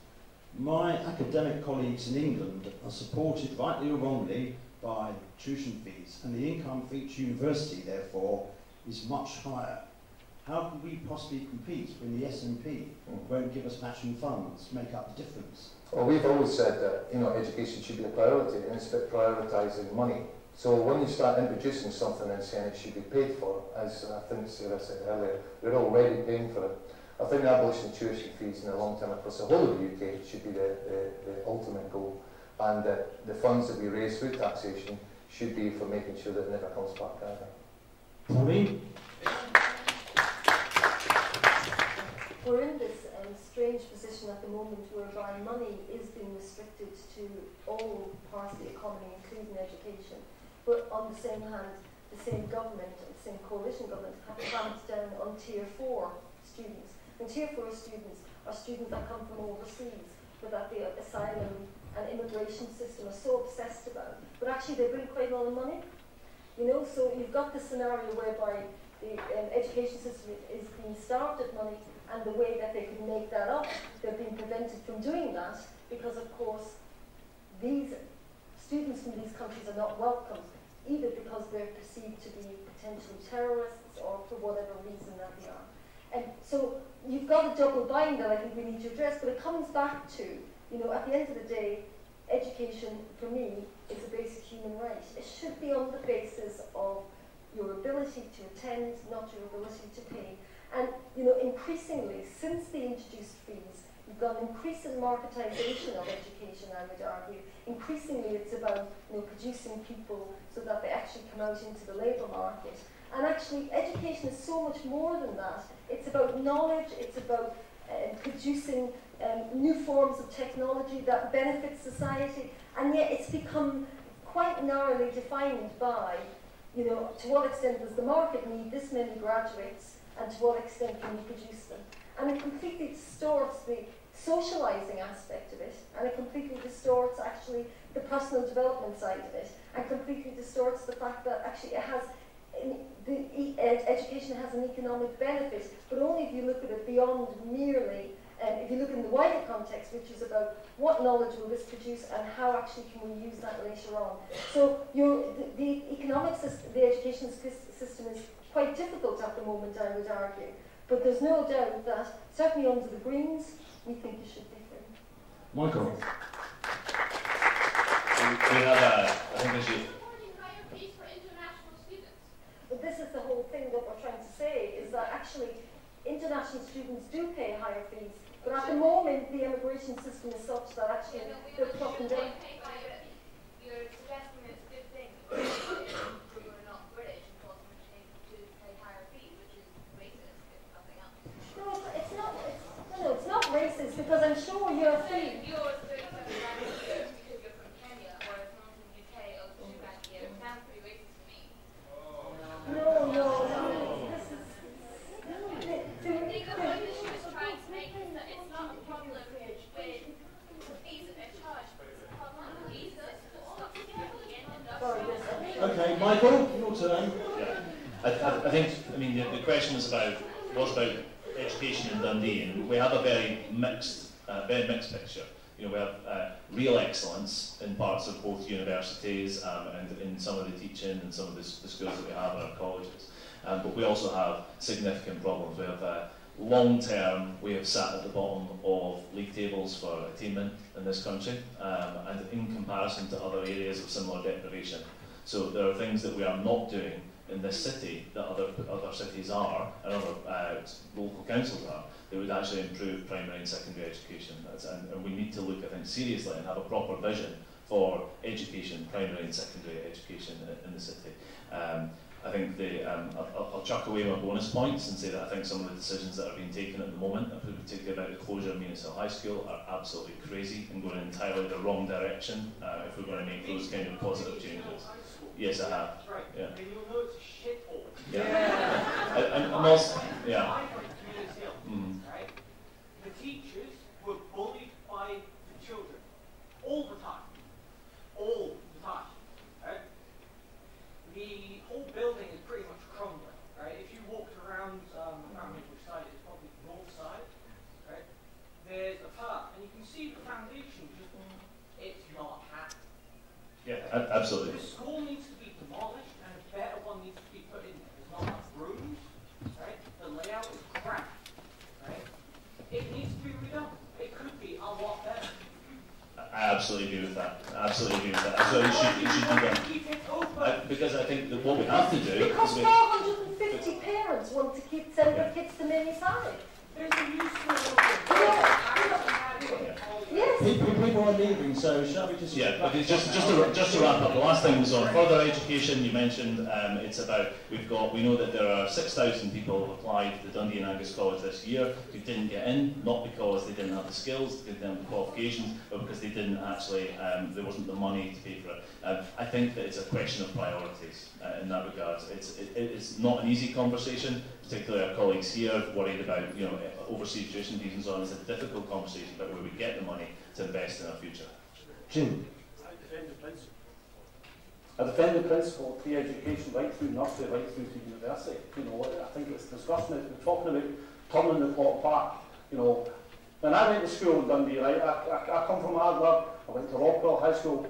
My academic colleagues in England are supported, rightly or wrongly, by tuition fees, and the income for each university, therefore, is much higher. How can we possibly compete when the SNP won't give us matching funds to make up the difference? Well, we've always said that education should be a priority, and it's about prioritising money. So when you start introducing something and saying it should be paid for, as I think Sarah said earlier, we're already paying for it. I think the abolition of tuition fees in the long term across the whole of the UK should be the ultimate goal, and the funds that we raise through taxation should be for making sure that it never comes back either. Pauline? We're in this strange position at the moment whereby money is being restricted to all parts of the economy, including education. But on the same hand, the same government, the same coalition government, have clamped down on Tier 4 students. And Tier 4 students are students that come from overseas, but that the asylum and immigration system are so obsessed about. But actually they bring quite a lot of money. You know, so you've got this scenario whereby the education system is being starved of money, and the way that they could make that up, they're being prevented from doing that because, of course, these students from these countries are not welcomed, either because they're perceived to be potential terrorists or for whatever reason that they are. And so you've got a double bind that I think we need to address, but it comes back to, you know, at the end of the day, education, for me, is a basic human right. It should be on the basis of your ability to attend, not your ability to pay. And, you know, increasingly, since the introduced fees, you've got an increasing marketisation of education, I would argue. Increasingly, it's about, you know, producing people so that they actually come out into the labour market. And actually, education is so much more than that. It's about knowledge, it's about producing new forms of technology that benefit society, and yet it's become quite narrowly defined by, you know, to what extent does the market need this many graduates, and to what extent can we produce them? And it completely distorts the socialising aspect of it, and it completely distorts actually the personal development side of it, and completely distorts the fact that actually it has, education has an economic benefit, but only if you look at it beyond merely, if you look in the wider context, which is about what knowledge will this produce and how actually can we use that later on. So the economic system, the education system is quite difficult at the moment, I would argue. But there's no doubt that, certainly under the Greens, we think it should be free. Michael. We have I think we should. But this is the whole thing that we're trying to say, is that actually international students do pay higher fees, but at the moment the immigration system is such that actually they're plucking down. You're suggesting it's a good thing who are not British and cause them to pay higher fees, which is racist, if nothing else. No, it's not. It's not racist, because I'm sure you're free. Yours is 37 grand a year because you're from Kenya, whereas someone from the UK owes 2 grand a year. It sounds pretty racist to me. No. This is. I think the point that she was trying to make is that it's not a problem with fees that they're charged, but it's a problem with visas that stops people in and Okay, Michael, your turn. Yeah. I think, I mean, the question was about was about education in Dundee, and we have a very mixed picture. You know, we have real excellence in parts of both universities and in some of the teaching and some of the schools that we have in our colleges. But we also have significant problems. We have long term, we have sat at the bottom of league tables for attainment in this country, and in comparison to other areas of similar deprivation. So there are things that we are not doing in this city that other cities are, and other local councils are, that would actually improve primary and secondary education. And we need to look, I think, seriously and have a proper vision for education, primary and secondary education in the city. I think I'll chuck away my bonus points and say that I think some of the decisions that are being taken at the moment, particularly about the closure of Municipal High School, are absolutely crazy and going entirely the wrong direction if we're going to make those kind of positive changes. Yes, I have. Right. Yeah. And you'll know it's a shithole. Yeah. I'm also, yeah. I went to Community Hill, right? The teachers were bullied by the children all the time. All the time. Right? The whole building is pretty much crumbling. Right? If you walked around, I can't remember which side, it's probably the north side. Right? There's a part, and you can see the foundation just, it's not happening. Yeah, absolutely. The school needs to be demolished and a better one needs to be put in there. There's not enough rooms, right? The layout is crap, right? It needs to be redone. It could be a lot better. I absolutely agree with that. Absolutely agree with that. So it should be done. Because I think that what we have to do because is 450 parents want to send their kids to Minnesota. There's a new school. Yes. People are leaving, so shall we just... Yeah, okay, just to wrap up, the last thing was on further education. You mentioned it's about, we know that there are 6,000 people who have applied to the Dundee and Angus College this year who didn't get in, not because they didn't have the skills, they didn't have the qualifications, but because they didn't actually, there wasn't the money to pay for it. I think that it's a question of priorities in that regard. It's not an easy conversation, particularly our colleagues here worried about, you know, overseas tuition fees and so on. It's a difficult conversation about where we get the money to invest in our future. Jim. I defend the principle. I defend the principle of free education right through nursery, right through to university. You know, I think it's disgusting. We're talking about turning the clock back. You know, when I went to school in Dundee, right, I come from Adler, I went to Rockwell High School.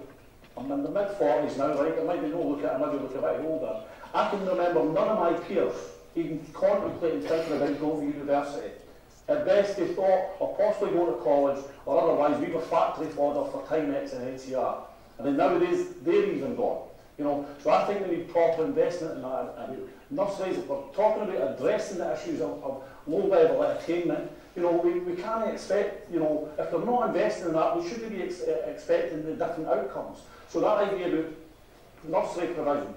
I'm in the mid-40s now, right? I might be no look at, I might be looking a bit older. I can remember none of my peers even contemplating thinking about going to university. At best, they thought of possibly going to college, or otherwise we were factory fodder for Time X and NCR. And then nowadays, they're even gone. You know, so I think we need proper investment in that. I mean, nurseries, if we're talking about addressing the issues of low-level attainment, you know, we can't expect, you know, if they're not investing in that, we shouldn't be expecting the different outcomes. So that idea about nursery provision,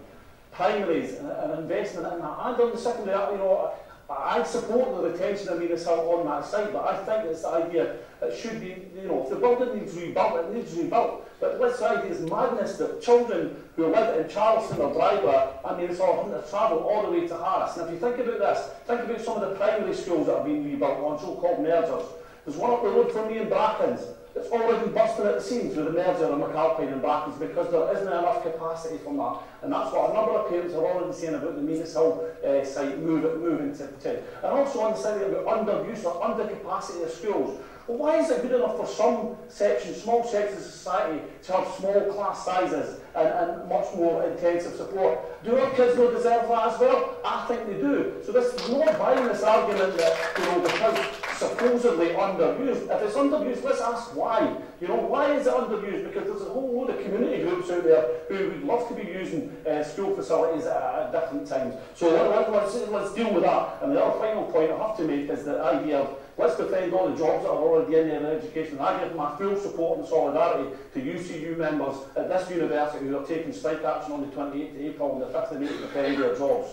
primaries, and investment in that, and on the secondary, you know, I support the retention of Minnesota on that site, but I think it's the idea it should be, you know, if the building needs rebuilt, it needs rebuilt. But this idea is madness that children who live in Charleston or Dryburgh, I mean, it's all having to travel all the way to Harris. And if you think about this, think about some of the primary schools that have been rebuilt on so-called mergers. There's one up the road from me in Brackens. It's already bursting at the seams through the merger of McFarlane and Brackens because there isn't enough capacity from that. And that's what a number of parents are already saying about the Minnesota site moving to. And also on the side about underuse or undercapacity of schools. Well, why is it good enough for some sections, small sections of society to have small class sizes and much more intensive support? Do our kids not deserve that as well? I think they do. So this is not buying this argument that, you know, because supposedly underused. If it's underused, let's ask why. You know, why is it underused? Because there's a whole load of community groups out there who would love to be using school facilities at different times. So let's deal with that. And the other final point I have to make is the idea of let's defend all the jobs that are already in there in education. I give my full support and solidarity to UCU members at this university who are taking strike action on the 28th of April and the 5th of May to defend their jobs.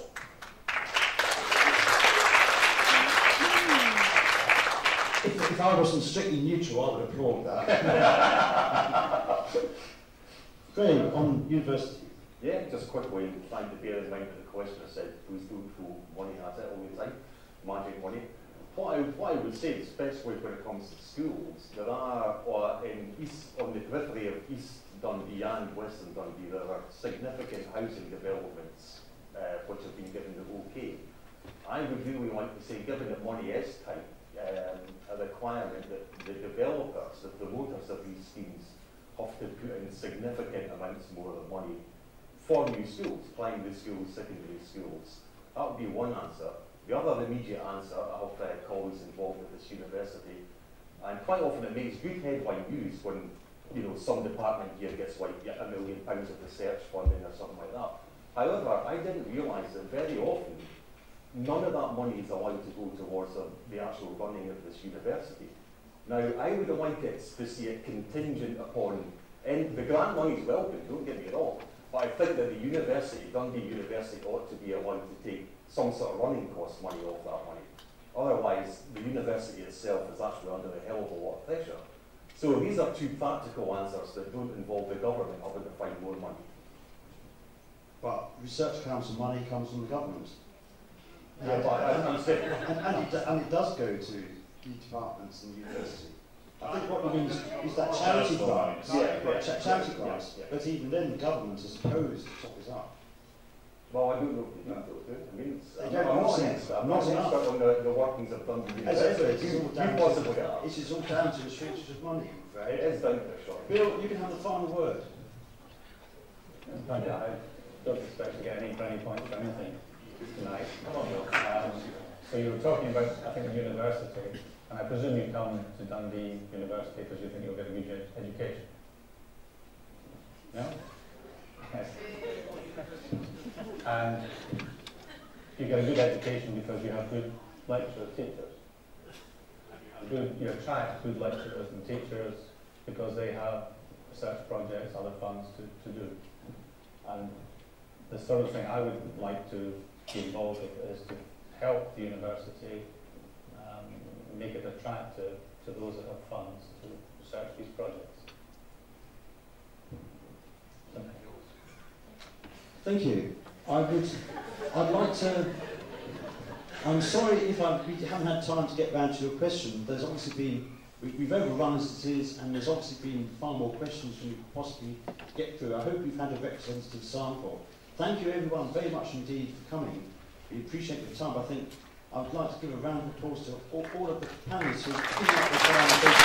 If I wasn't strictly neutral, I would applaud that. Graham, on university. Yeah, just quickly, trying to bear in mind that the questioner said, please don't throw money at it all the time, magic money. What I would say, especially when it comes to schools, there are, on the periphery of East Dundee and Western Dundee, there are significant housing developments which have been given the OK. I would really like to say, given that money is tight, a requirement that the developers, the promoters of these schemes, have to put in significant amounts more of money for new schools, primary schools, secondary schools. That would be one answer. The other immediate answer, I have colleagues involved with this university, and quite often it makes good headline news when some department here gets like £1 million of research funding or something like that. However, I didn't realise that very often none of that money is allowed to go towards the actual running of this university. Now, I would like it to see it contingent upon, and the grant money is welcome, don't get me wrong, but I think that the university, Dundee University, ought to be allowed to take some sort of running cost money off that money. Otherwise, the university itself is actually under a hell of a lot of pressure. So these are two practical answers that don't involve the government having to find more money. But Research Council money comes from the government. Yeah, and it does go to the departments and the university. I think what you mean is that charity grants. Charity grants. But even then, the government is supposed to top it up. Well, I don't know if they do. I mean, I'm not an expert on the workings of Dundee University. It is all down to the shortage of money, I'm afraid. It is down to the shortage. Bill, you can have the final word. I don't expect to get any brownie points for anything tonight. So you were talking about, I think, the university, and I presume you come to Dundee University because you think you'll get a good education. No? Yes. And you get a good education because you have good lecturers, teachers. You attract good lecturers and teachers because they have research projects, other funds to do. And the sort of thing I would like to be involved with is to help the university make it attractive to those that have funds to research these projects. Thank you. I'd like to, I'm sorry if we haven't had time to get round to your question. There's obviously been, we've overrun as it is, and there's obviously been far more questions than we could possibly get through. I hope we've had a representative sample. Thank you everyone very much indeed for coming. We appreciate your time. I think I would like to give a round of applause to all of the panelists who have given up their time.